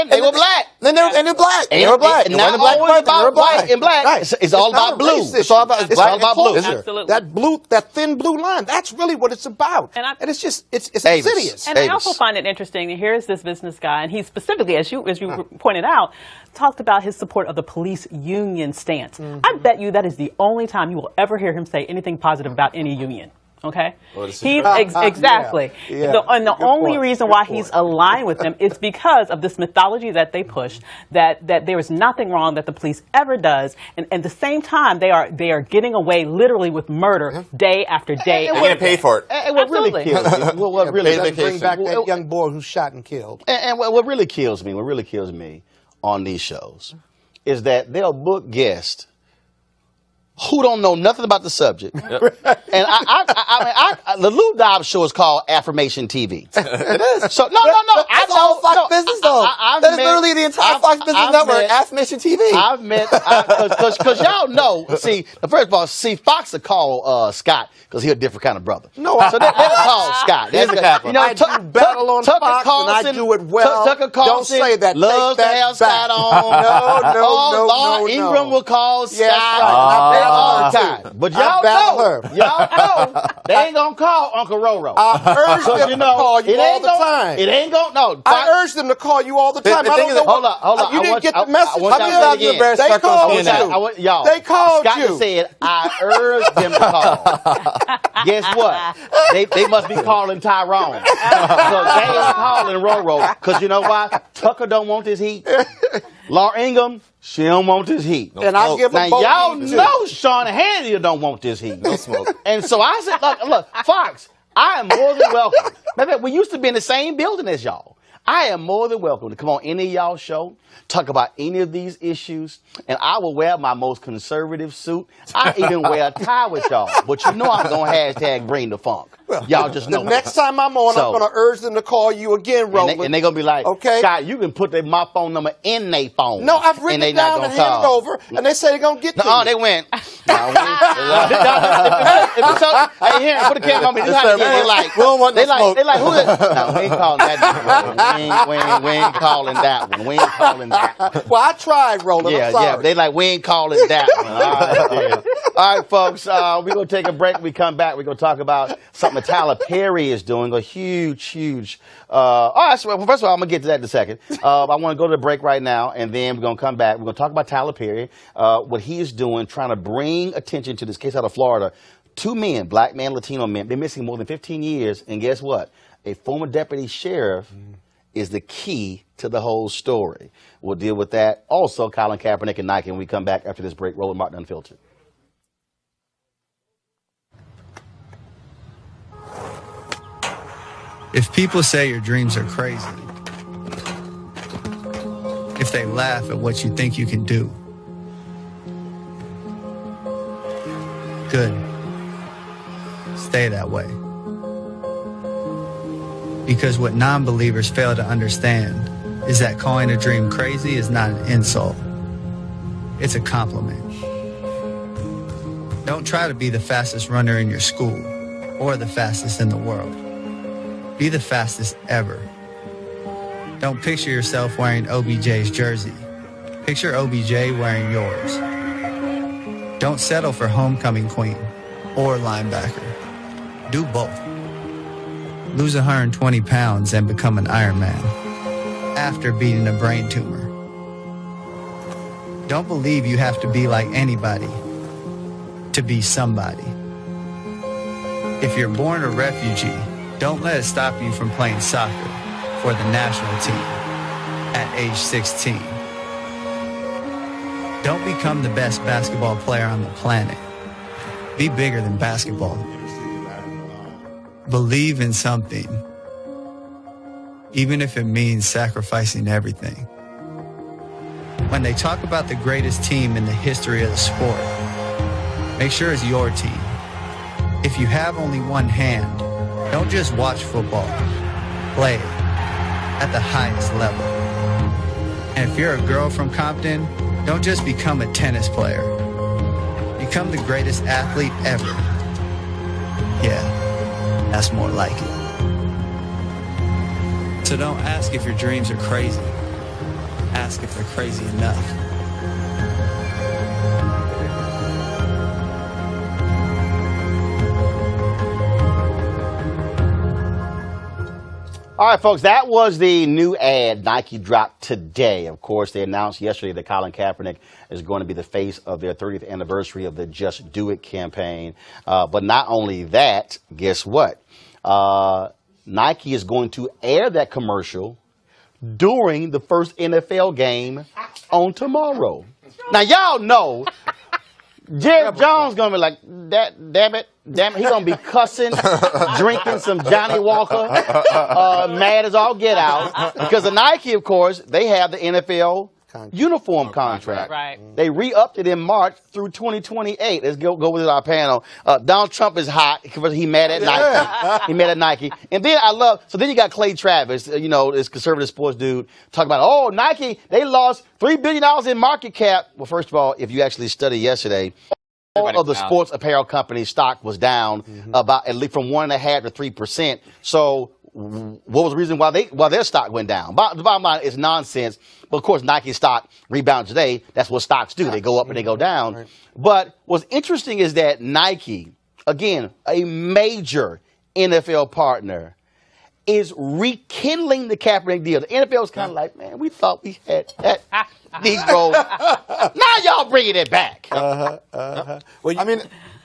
And they were black. And they're black. And they were black. And not always about white and black. Right. It's all about blue. It's all about blue. Absolutely. That thin blue line. That's really what it's about. And it's just it's insidious. And I also find it interesting. Here's this business guy, and he specifically, as you pointed out, talked about his support of the police union stance. I bet you that is the only time you will ever hear him say anything positive about any union. Okay, exactly. Yeah. And the only reason why he's aligned with them is because of this mythology that they push that there is nothing wrong that the police ever does, and at the same time they are getting away literally with murder day after day. And getting paid for it. And what really kills me, what really bring back that young boy who shot and killed. And what really kills me on these shows is that they'll book guests who don't know nothing about the subject. And the Lou Dobbs show is called Affirmation TV. It is. So no. That's all Fox Business though. That is literally the entire Fox Business Network. Affirmation TV. I've met because y'all know. See, first of all, Fox will call Scott because he's a different kind of brother. No, so they'll call Scott. He's a Catholic. I do battle on Fox and I do it well. Tucker Carlson don't say that. Loves to have Scott on. No. Laura Ingraham will call Scott. All the time. But y'all know they ain't gonna call Uncle Roro. I urge them to call you all the time. It ain't gonna. No, I urge them to call you all the time. Hold on. You didn't get the message. They called you. Y'all. They called you. Scott said, I urge them to call. Guess what? They must be calling Tyrone. Because they ain't calling Roro. Because you know why? Tucker don't want this heat. Laura Ingraham, she don't want this heat. And I give them both. Y'all know Sean Hannity don't want this heat. No smoke. And so I said, look, Fox, I am more than welcome. Matter of fact, we used to be in the same building as y'all. I am more than welcome to come on any of y'all show, talk about any of these issues, and I will wear my most conservative suit. I even wear a tie with y'all. But you know I'm going to hashtag bring the funk. Y'all just know. The next time I'm on, I'm going to urge them to call you again, Roland. And they're going to be like, okay, Scott, you can put my phone number in their phone. No, I've written it down and handed it over, and they say they're going to get to you. They went. Hey, here, put a camera on me. This how they like. They like, who is it? No, we ain't calling that. We ain't calling that one. We ain't calling that one. Well, I tried, Roland. I'm sorry. Yeah, but they like, we ain't calling that one. All right, folks, we're going to take a break. When we come back, we're going to talk about something that Tyler Perry is doing, a huge, all right, so first of all, I'm going to get to that in a second. I want to go to the break right now, and then we're going to come back. We're going to talk about Tyler Perry, what he is doing, trying to bring attention to this case out of Florida. 2 men, black men, Latino men, been missing more than 15 years, and guess what? A former deputy sheriff is the key to the whole story. We'll deal with that. Also, Colin Kaepernick and Nike when we come back after this break. Roland Martin Unfiltered. If people say your dreams are crazy, if they laugh at what you think you can do, good. Stay that way. Because what non-believers fail to understand is that calling a dream crazy is not an insult. It's a compliment. Don't try to be the fastest runner in your school or the fastest in the world. Be the fastest ever. Don't picture yourself wearing OBJ's jersey. Picture OBJ wearing yours. Don't settle for homecoming queen or linebacker. Do both. Lose 120 pounds and become an Ironman after beating a brain tumor. Don't believe you have to be like anybody to be somebody. If you're born a refugee, don't let it stop you from playing soccer for the national team at age 16. Don't become the best basketball player on the planet. Be bigger than basketball. Believe in something, even if it means sacrificing everything. When they talk about the greatest team in the history of the sport, make sure it's your team. If you have only one hand, don't just watch football. Play it at the highest level. And if you're a girl from Compton, don't just become a tennis player. Become the greatest athlete ever. Yeah, that's more like it. So don't ask if your dreams are crazy. Ask if they're crazy enough. All right, folks, that was the new ad Nike dropped today. Of course, they announced yesterday that Colin Kaepernick is going to be the face of their 30th anniversary of the Just Do It campaign. But not only that, guess what? Nike is going to air that commercial during the first NFL game on tomorrow. Now, y'all know Jerry Jones going to be like, damn it. He's going to be cussing, drinking some Johnny Walker, mad as all get out. Because the Nike, of course, they have the NFL uniform contract. Right. They re-upped it in March through 2028. Let's go with our panel. Donald Trump is hot because he mad at Nike. He mad at Nike. And then so then you got Clay Travis, this conservative sports dude, talking about, Nike, they lost $3 billion in market cap. Well, first of all, if you actually study yesterday, all of the sports apparel companies' stock was down about at least from 1.5% to 3%. So what was the reason why their stock went down? The bottom line is nonsense. But of course, Nike stock rebounded today. That's what stocks do. They go up and they go down. Right. But what's interesting is that Nike, again, a major NFL partner, is rekindling the Kaepernick deal. The NFL is kind of like, man, we thought we had that Negro. Now y'all bringing it back. Well,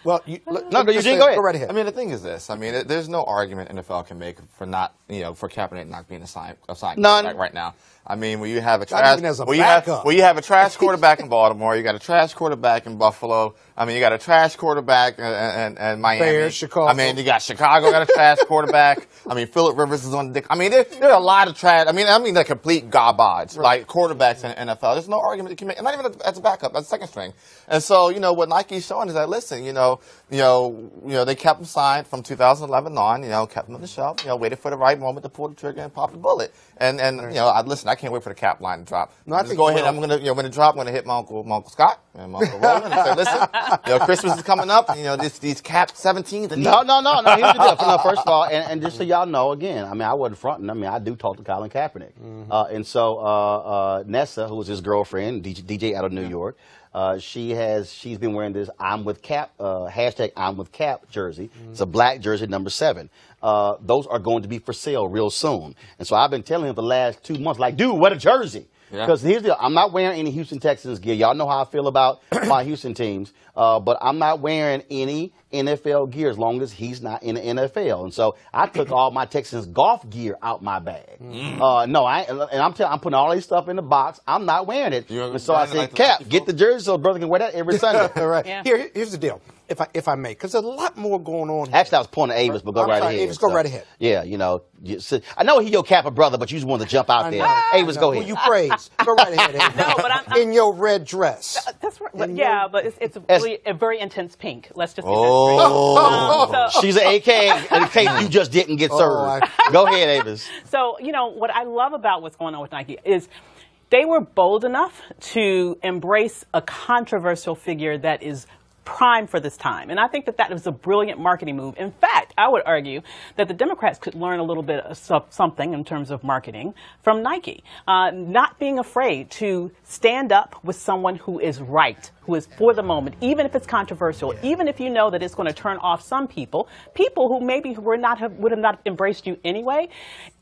Well, go right ahead. I mean, the thing is this. I mean, there's no argument NFL can make for not, for Kaepernick not being assigned None right now. I mean, when you have a trash, you have a trash quarterback in Baltimore, you got a trash quarterback in Buffalo. I mean, you got a trash quarterback in Miami. Bears, Chicago. I mean, you got Chicago got a trash quarterback. I mean, Phillip Rivers is on the dick. I mean, there are a lot of trash. I mean, they're complete garbage, like quarterbacks in the NFL. There's no argument you can make, and not even as a backup, as a second string. And so, what Nike's showing is that, listen, they kept him signed from 2011 on, kept him on the shelf, waited for the right moment to pull the trigger and pop the bullet. And listen, I can't wait for the cap line to drop. No, I think go ahead. I'm gonna, when it drop, I'm gonna hit my uncle Scott and my uncle Roland and say, listen, Christmas is coming up. These cap 17s. No. Here's the deal. No, first of all, and just so y'all know, again, I mean, I wasn't fronting. I mean, I do talk to Colin Kaepernick, and so Nessa, who was his girlfriend, DJ out of New York. She's been wearing this I'm with Cap hashtag I'm with Cap jersey. It's a black jersey, number 7. Those are going to be for sale real soon. And so I've been telling him for the last 2 months, like, dude, what a jersey. Because here's the deal. I'm not wearing any Houston Texans gear. Y'all know how I feel about my Houston teams. But I'm not wearing any NFL gear as long as he's not in the NFL. And so I took all my Texans golf gear out my bag. I'm putting all this stuff in the box. I'm not wearing it. And so I said, Cap, get the jersey so brother can wear that every Sunday. Right. Yeah. Here's the deal. If I may, because there's a lot more going on here. Actually, I was pointing at Avis, but go right ahead. Avis, go right ahead. Yeah, I know he your Kappa brother, but you just wanted to jump out there. Avis, go ahead. Who you praise. Go right ahead, Avis. No, but I'm in your red dress. That's right. But but it's really a very intense pink. Let's just get that straight. She's an AK in case you just didn't get served. Go ahead, Avis. So, what I love about what's going on with Nike is they were bold enough to embrace a controversial figure that is prime for this time. And I think that was a brilliant marketing move. In fact, I would argue that the Democrats could learn a little bit of something in terms of marketing from Nike. Not being afraid to stand up with someone who is right, who is for the moment, even if it's controversial, even if you know that it's going to turn off some people who maybe would have not embraced you anyway,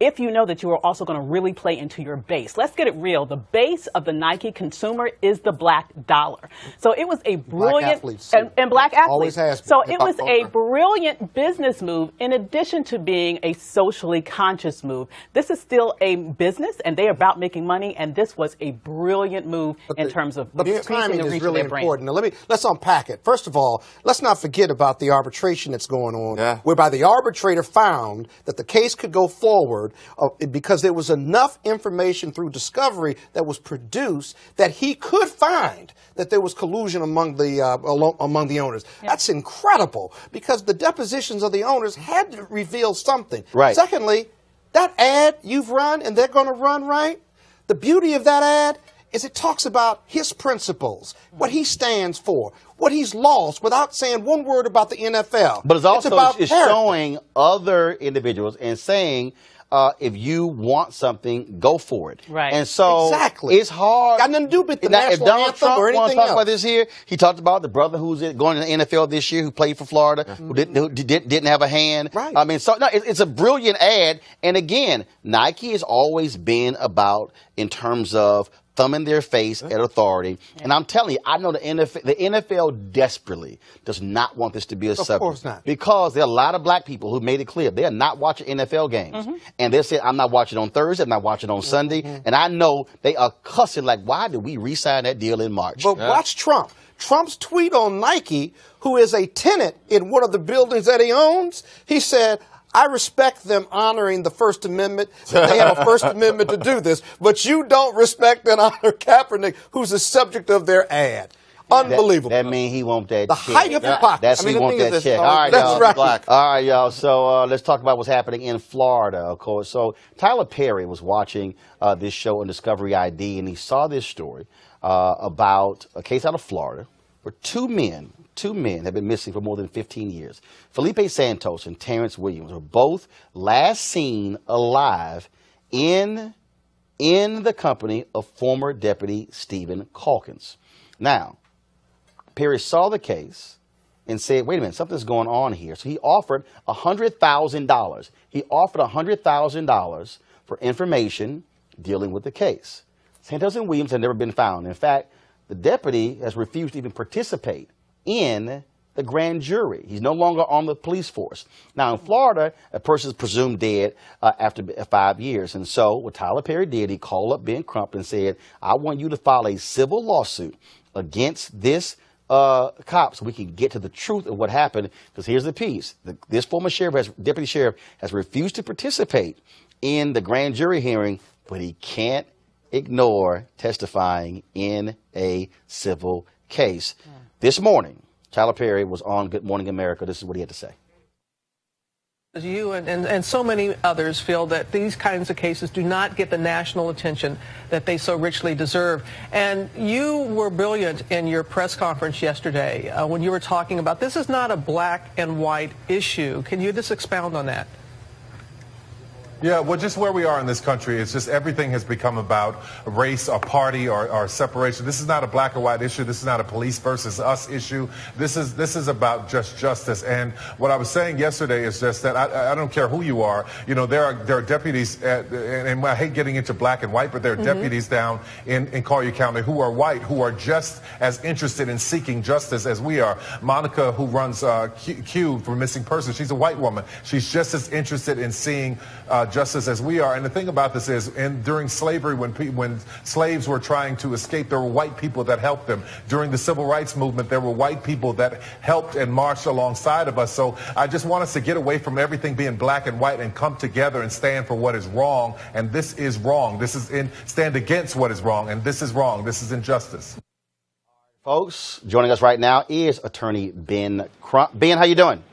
if you know that you are also going to really play into your base. Let's get it real. The base of the Nike consumer is the black dollar. So it was a brilliant and black athletes. Always has been. So it was a brilliant business move in addition to being a socially conscious move. This is still a business and they're about making money, and this was a brilliant move in terms of the timing is really important. Now let's unpack it. First of all, let's not forget about the arbitration that's going on, whereby the arbitrator found that the case could go forward because there was enough information through discovery that was produced that he could find that there was collusion among the owners. That's incredible because the depositions of the owners had to reveal something. Right. Secondly, that ad you've run and they're going to run, right? The beauty of that ad is it talks about his principles, what he stands for, what he's lost without saying one word about the NFL. But it's also showing other individuals and saying, if you want something, go for it. Right. And so it's hard. Got nothing to do with the if national Donald anthem Trump or anything wants to talk else. about this here, he talked about the brother who's going to the NFL this year, who played for Florida, who didn't have a hand. Right. I mean, so no, it's a brilliant ad. And again, Nike has always been about in terms of thumb in their face at authority. And I'm telling you, I know the NFL desperately does not want this to be a subject. Of course not. Because there are a lot of black people who made it clear they are not watching NFL games. And they said, I'm not watching on Thursday, I'm not watching on Sunday. And I know they are cussing like, why did we re-sign that deal in March? But watch Trump. Trump's tweet on Nike, who is a tenant in one of the buildings that he owns, he said, I respect them honoring the First Amendment. They have a First Amendment to do this. But you don't respect and honor Kaepernick, who's the subject of their ad. Unbelievable. That means he wants that the check. height of hypocrisy. He wants that check. All right, that's y'all. right. All right, y'all. So let's talk about what's happening in Florida, of course. So Tyler Perry was watching this show on Discovery ID, and he saw this story about a case out of Florida where two men have been missing for more than 15 years. Felipe Santos and Terrence Williams were both last seen alive in the company of former Deputy Stephen Calkins. Now, Perry saw the case and said, wait a minute, something's going on here. So he offered $100,000. He offered $100,000 for information dealing with the case. Santos and Williams have never been found. In fact, the deputy has refused to even participate in the grand jury. He's no longer on the police force. Now, in Florida, a person is presumed dead after 5 years. And so what Tyler Perry did, he called up Ben Crump and said, I want you to file a civil lawsuit against this cop so we can get to the truth of what happened. Because here's the piece. This former deputy sheriff has refused to participate in the grand jury hearing, but he can't ignore testifying in a civil case. This morning, Tyler Perry was on Good Morning America. This is what he had to say. You and so many others feel that these kinds of cases do not get the national attention that they so richly deserve. And you were brilliant in your press conference yesterday when you were talking about this is not a black and white issue. Can you just expound on that? Yeah, well, just where we are in this country, it's just everything has become about race or party or separation. This is not a black or white issue. This is not a police versus us issue. This is about just justice. And what I was saying yesterday is just that I don't care who you are. You know, there are deputies, and I hate getting into black and white, but there are deputies down in Collier County who are white, who are just as interested in seeking justice as we are. Monica, who runs Q for missing persons, she's a white woman. She's just as interested in seeing justice as we are. And the thing about this is, during slavery, when slaves were trying to escape, there were white people that helped them. During the civil rights movement, there were white people that helped and marched alongside of us. So I just want us to get away from everything being black and white and come together and stand for what is wrong. And this is wrong. Stand against what is wrong. And this is wrong. This is injustice. Folks, joining us right now is attorney Ben Crump. Ben, how you doing?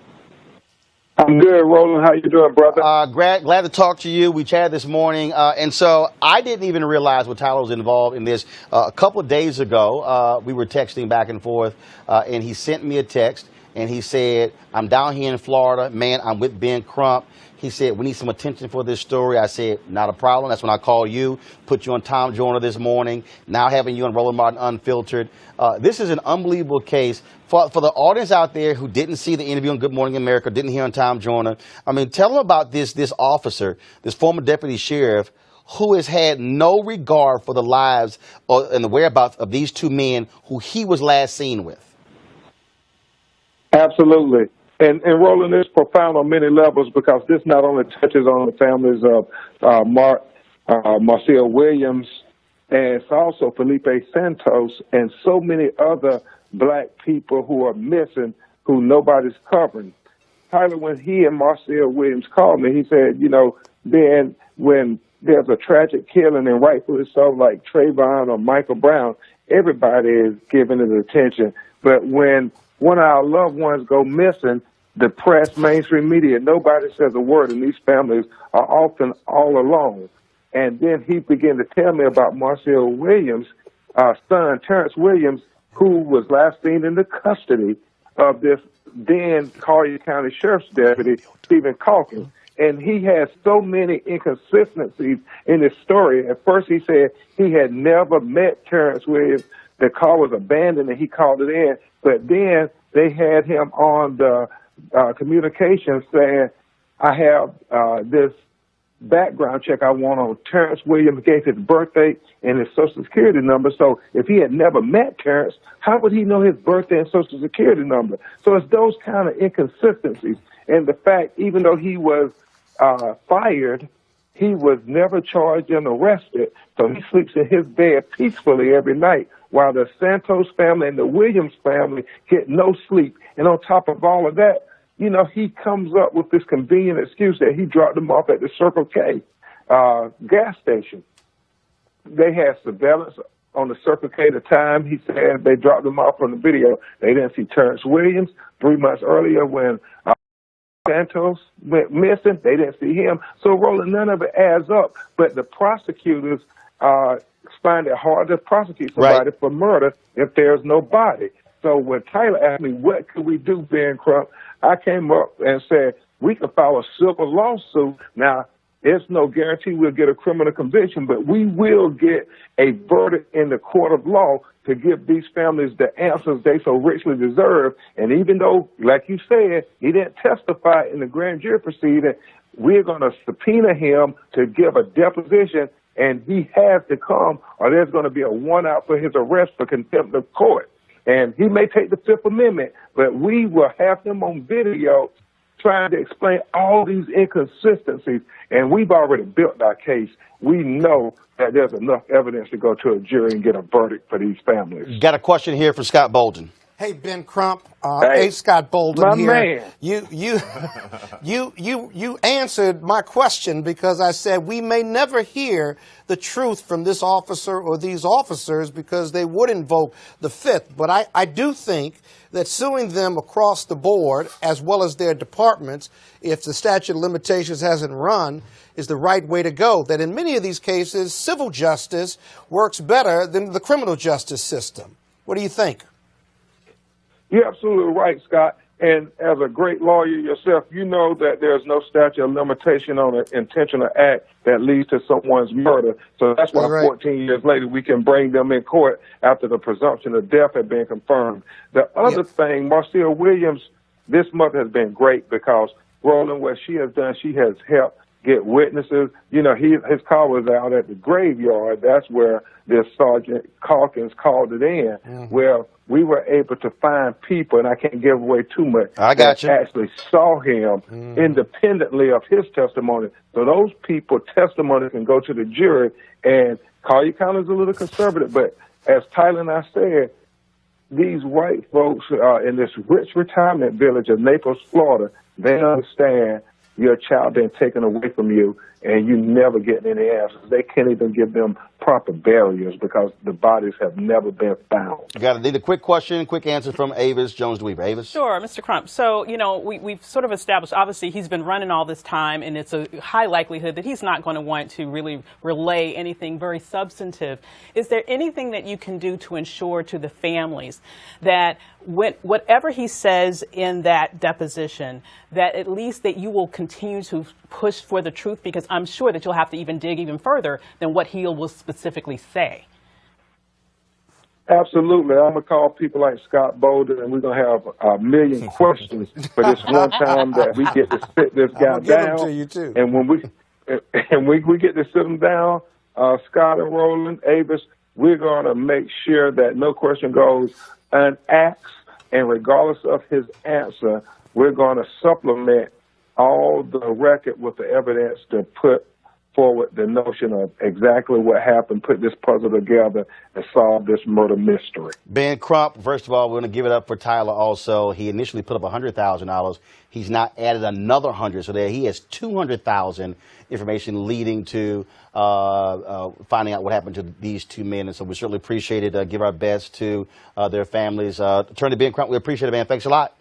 I'm good, Roland. How you doing, brother? Glad to talk to you. We chatted this morning, and so I didn't even realize what Tyler was involved in this. A couple of days ago, we were texting back and forth, and he sent me a text, and he said, I'm down here in Florida. Man, I'm with Ben Crump. He said, we need some attention for this story. I said, not a problem. That's when I called you, put you on Tom Joyner this morning, now having you on Roland Martin Unfiltered. This is an unbelievable case. For the audience out there who didn't see the interview on Good Morning America, didn't hear on Tom Joyner, I mean, tell them about this officer, this former deputy sheriff, who has had no regard for the lives and the whereabouts of these two men who he was last seen with. Absolutely. And Roland, is profound on many levels because this not only touches on the families of Marcel Williams, and it's also Felipe Santos and so many other black people who are missing, who nobody's covering. Tyler, when he and Marcel Williams called me, he said, you know, Ben, when there's a tragic killing, and rightfully so, like Trayvon or Michael Brown, everybody is giving it attention. But when one of our loved ones go missing, the press, mainstream media, nobody says a word, and these families are often all alone. And then he began to tell me about Marcel Williams' son, Terrence Williams, who was last seen in the custody of this then Collier County Sheriff's Deputy, Stephen Calkins. And he has so many inconsistencies in his story. At first he said he had never met Terrence Williams. The car was abandoned and he called it in. But then they had him on the communications saying, I have this background check I want on Terrence Williams, gave his birthday and his social security number. So if he had never met Terrence, how would he know his birthday and social security number? So it's those kind of inconsistencies. And the fact, even though he was fired, he was never charged and arrested. So he sleeps in his bed peacefully every night, while the Santos family and the Williams family get no sleep. And on top of all of that, you know, he comes up with this convenient excuse that he dropped them off at the Circle K gas station. They had surveillance on the Circle K at the time. He said they dropped them off on the video. They didn't see Terrence Williams. 3 months earlier when Santos went missing, they didn't see him. So, Roland, none of it adds up. But the prosecutors find it hard to prosecute somebody for murder if there's no body. So when Tyler asked me, what could we do, Ben Crump, I came up and said, we could file a civil lawsuit. Now, there's no guarantee we'll get a criminal conviction, but we will get a verdict in the court of law to give these families the answers they so richly deserve. And even though, like you said, he didn't testify in the grand jury proceeding, we're going to subpoena him to give a deposition, and he has to come, or there's going to be a warrant out for his arrest for contempt of court. And he may take the Fifth Amendment, but we will have him on video trying to explain all these inconsistencies. And we've already built our case. We know that there's enough evidence to go to a jury and get a verdict for these families. Got a question here from Scott Bolden. Hey, Ben Crump. Hey, Scott Bolden my here. Man. You answered my question because I said we may never hear the truth from this officer or these officers because they would invoke the Fifth. But I do think that suing them across the board, as well as their departments, if the statute of limitations hasn't run, is the right way to go. That in many of these cases, civil justice works better than the criminal justice system. What do you think? You're absolutely right, Scott. And as a great lawyer yourself, you know that there's no statute of limitation on an intentional act that leads to someone's murder. So that's why 14 years later we can bring them in court after the presumption of death had been confirmed. The other thing, Marcia Williams, this month has been great because, Roland, what she has done, she has helped get witnesses. You know, his car was out at the graveyard. That's where this Sergeant Calkins called it in. Well, we were able to find people, and I can't give away too much, I got you, actually saw him independently of his testimony. So those people testimony can go to the jury, and Colin Kaepernick is a little conservative, but as Tyler and I said, these white folks in this rich retirement village of Naples, Florida, they understand your child being taken away from you and you never get any answers. They can't even give them proper burials because the bodies have never been found. You got to need a quick question, quick answer from Avis Jones-DeWeaver. Avis? Sure, Mr. Crump. So, you know, we've sort of established, obviously, he's been running all this time, and it's a high likelihood that he's not going to want to really relay anything very substantive. Is there anything that you can do to ensure to the families that whatever he says in that deposition, that at least that you will continue to push for the truth? Because I'm sure that you'll have to even dig even further than what he will specifically say. Absolutely. I'm going to call people like Scott Bolden, and we're going to have a million questions for this one time that we get to sit this guy down. To you too. And when we get to sit him down, Scott and Roland, Avis, we're going to make sure that no question goes unasked, and regardless of his answer, we're going to supplement all the record with the evidence to put forward the notion of exactly what happened, put this puzzle together, and solve this murder mystery. Ben Crump, first of all, we're going to give it up for Tyler also. He initially put up $100,000. He's now added another 100, so there he has 200,000 information leading to finding out what happened to these two men. And so we certainly appreciate it. Give our best to their families. Attorney Ben Crump, we appreciate it, man. Thanks a lot.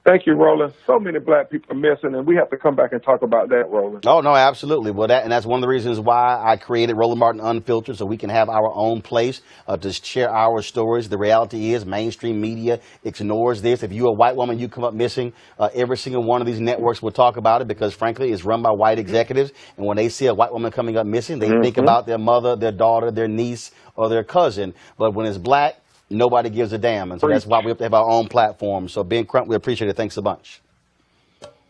Thank you, Roland. So many black people are missing, and we have to come back and talk about that, Roland. Oh, no, absolutely. Well, that's one of the reasons why I created Roland Martin Unfiltered, so we can have our own place to share our stories. The reality is mainstream media ignores this. If you're a white woman, you come up missing, every single one of these networks will talk about it because, frankly, it's run by white executives. And when they see a white woman coming up missing, they think about their mother, their daughter, their niece, or their cousin. But when it's black, nobody gives a damn, and so that's why we have to have our own platform. So, Ben Crump, we appreciate it. Thanks a bunch.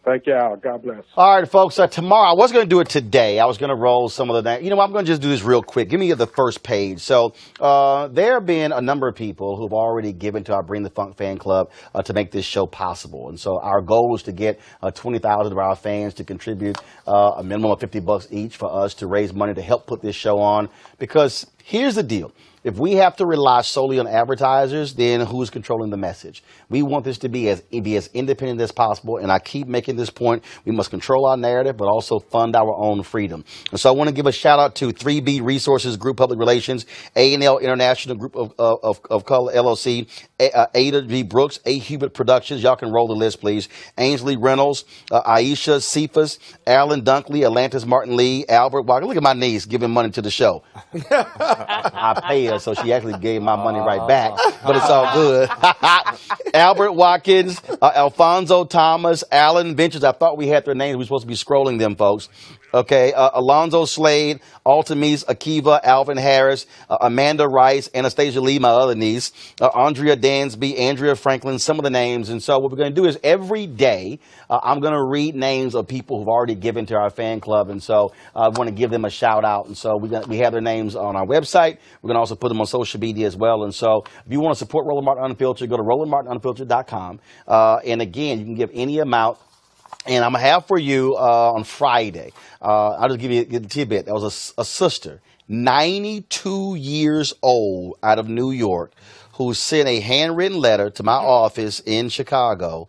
Thank y'all. God bless. All right, folks. Tomorrow, I was going to do it today. I was going to roll some of the... You know what? I'm going to just do this real quick. Give me the first page. So, there have been a number of people who've already given to our Bring the Funk fan club to make this show possible. And so, our goal is to get 20,000 of our fans to contribute a minimum of $50 each for us to raise money to help put this show on. Because here's the deal. If we have to rely solely on advertisers, then who's controlling the message? We want this to be as independent as possible, and I keep making this point. We must control our narrative, but also fund our own freedom. And so I want to give a shout-out to 3B Resources Group Public Relations, A&L International Group of Color LLC, Ada B. Brooks, A. Hubert Productions. Y'all can roll the list, please. Ainsley Reynolds, Aisha Cephas, Alan Dunkley, Atlantis Martin Lee, Albert Walker. Look at my niece giving money to the show. I pay her, so she actually gave my money right back, but it's all good. Albert Watkins, Alfonso Thomas, Alan Ventures. I thought we had their names. We're supposed to be scrolling them, folks. Okay, Alonzo Slade, Altamise Akiva, Alvin Harris, Amanda Rice, Anastasia Lee, my other niece, Andrea Dansby, Andrea Franklin, some of the names. And so what we're going to do is every day I'm going to read names of people who've already given to our fan club. And so I want to give them a shout out. And so we have their names on our website. We're going to also put them on social media as well. And so if you want to support Roland Martin Unfiltered, go to RolandMartinUnfiltered.com. And again, you can give any amount. And I'm going to have for you on Friday, I'll just give you a tidbit. There was a sister, 92 years old, out of New York, who sent a handwritten letter to my office in Chicago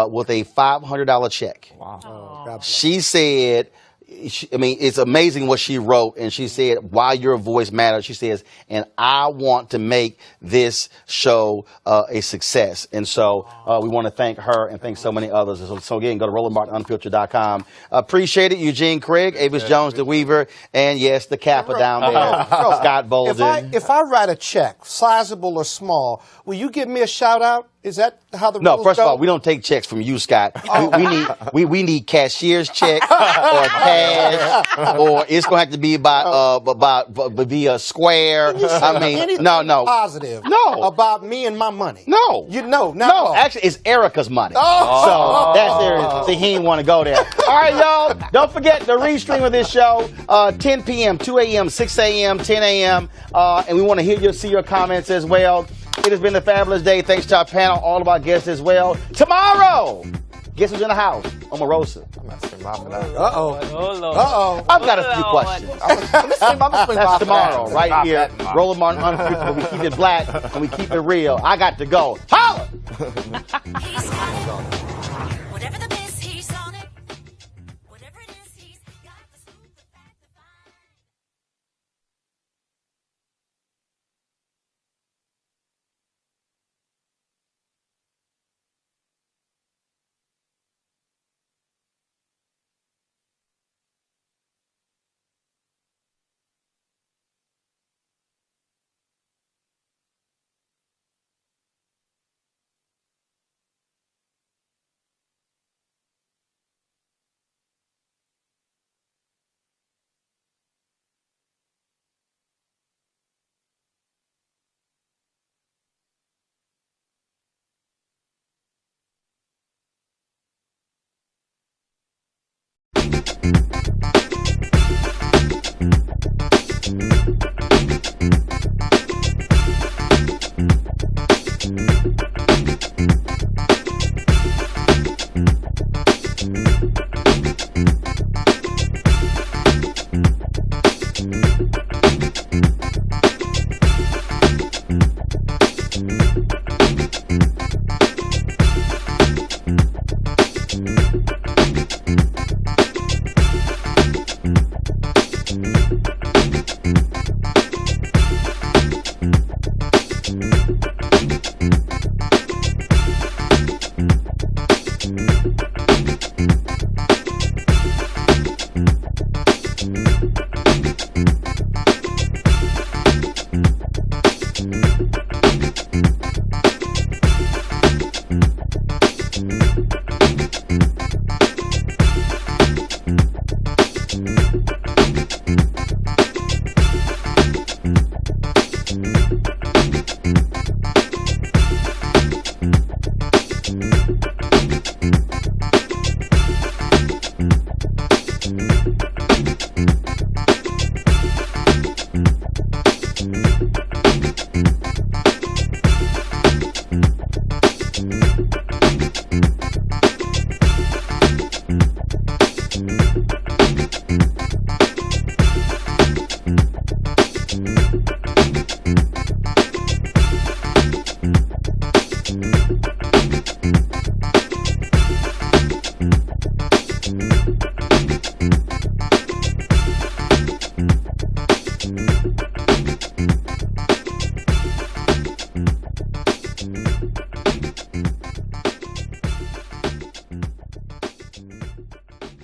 with a $500 check. Wow. She said, it's amazing what she wrote. And she said, why your voice matters. She says, and I want to make this show a success. And so we want to thank her and thank so many others. So again, go to RolandMartinUnfiltered.com. Appreciate it. Eugene Craig, Avis Jones, the Weaver, and yes, the Kappa down there. Scott Bolden. If I write a check, sizable or small, will you give me a shout out? Is that how the rules No, first go? of all, we don't take checks from you, Scott. We need cashier's check or cash, or it's going to have to be via Square. I mean, no. Positive. No. About me and my money. No. No. Actually, it's Erica's money. Oh. So that's there. So he didn't want to go there. All right, y'all. Don't forget the restream of this show, 10 p.m., 2 a.m., 6 a.m., 10 a.m. And we want to see your comments as well. It has been a fabulous day. Thanks to our panel, all of our guests as well. Tomorrow, guess who's in the house? Omarosa. Uh-oh. I've got a few questions. That's tomorrow, right here. Roland Martin Unfiltered. We keep it black and we keep it real. I got to go. Holla! Whatever the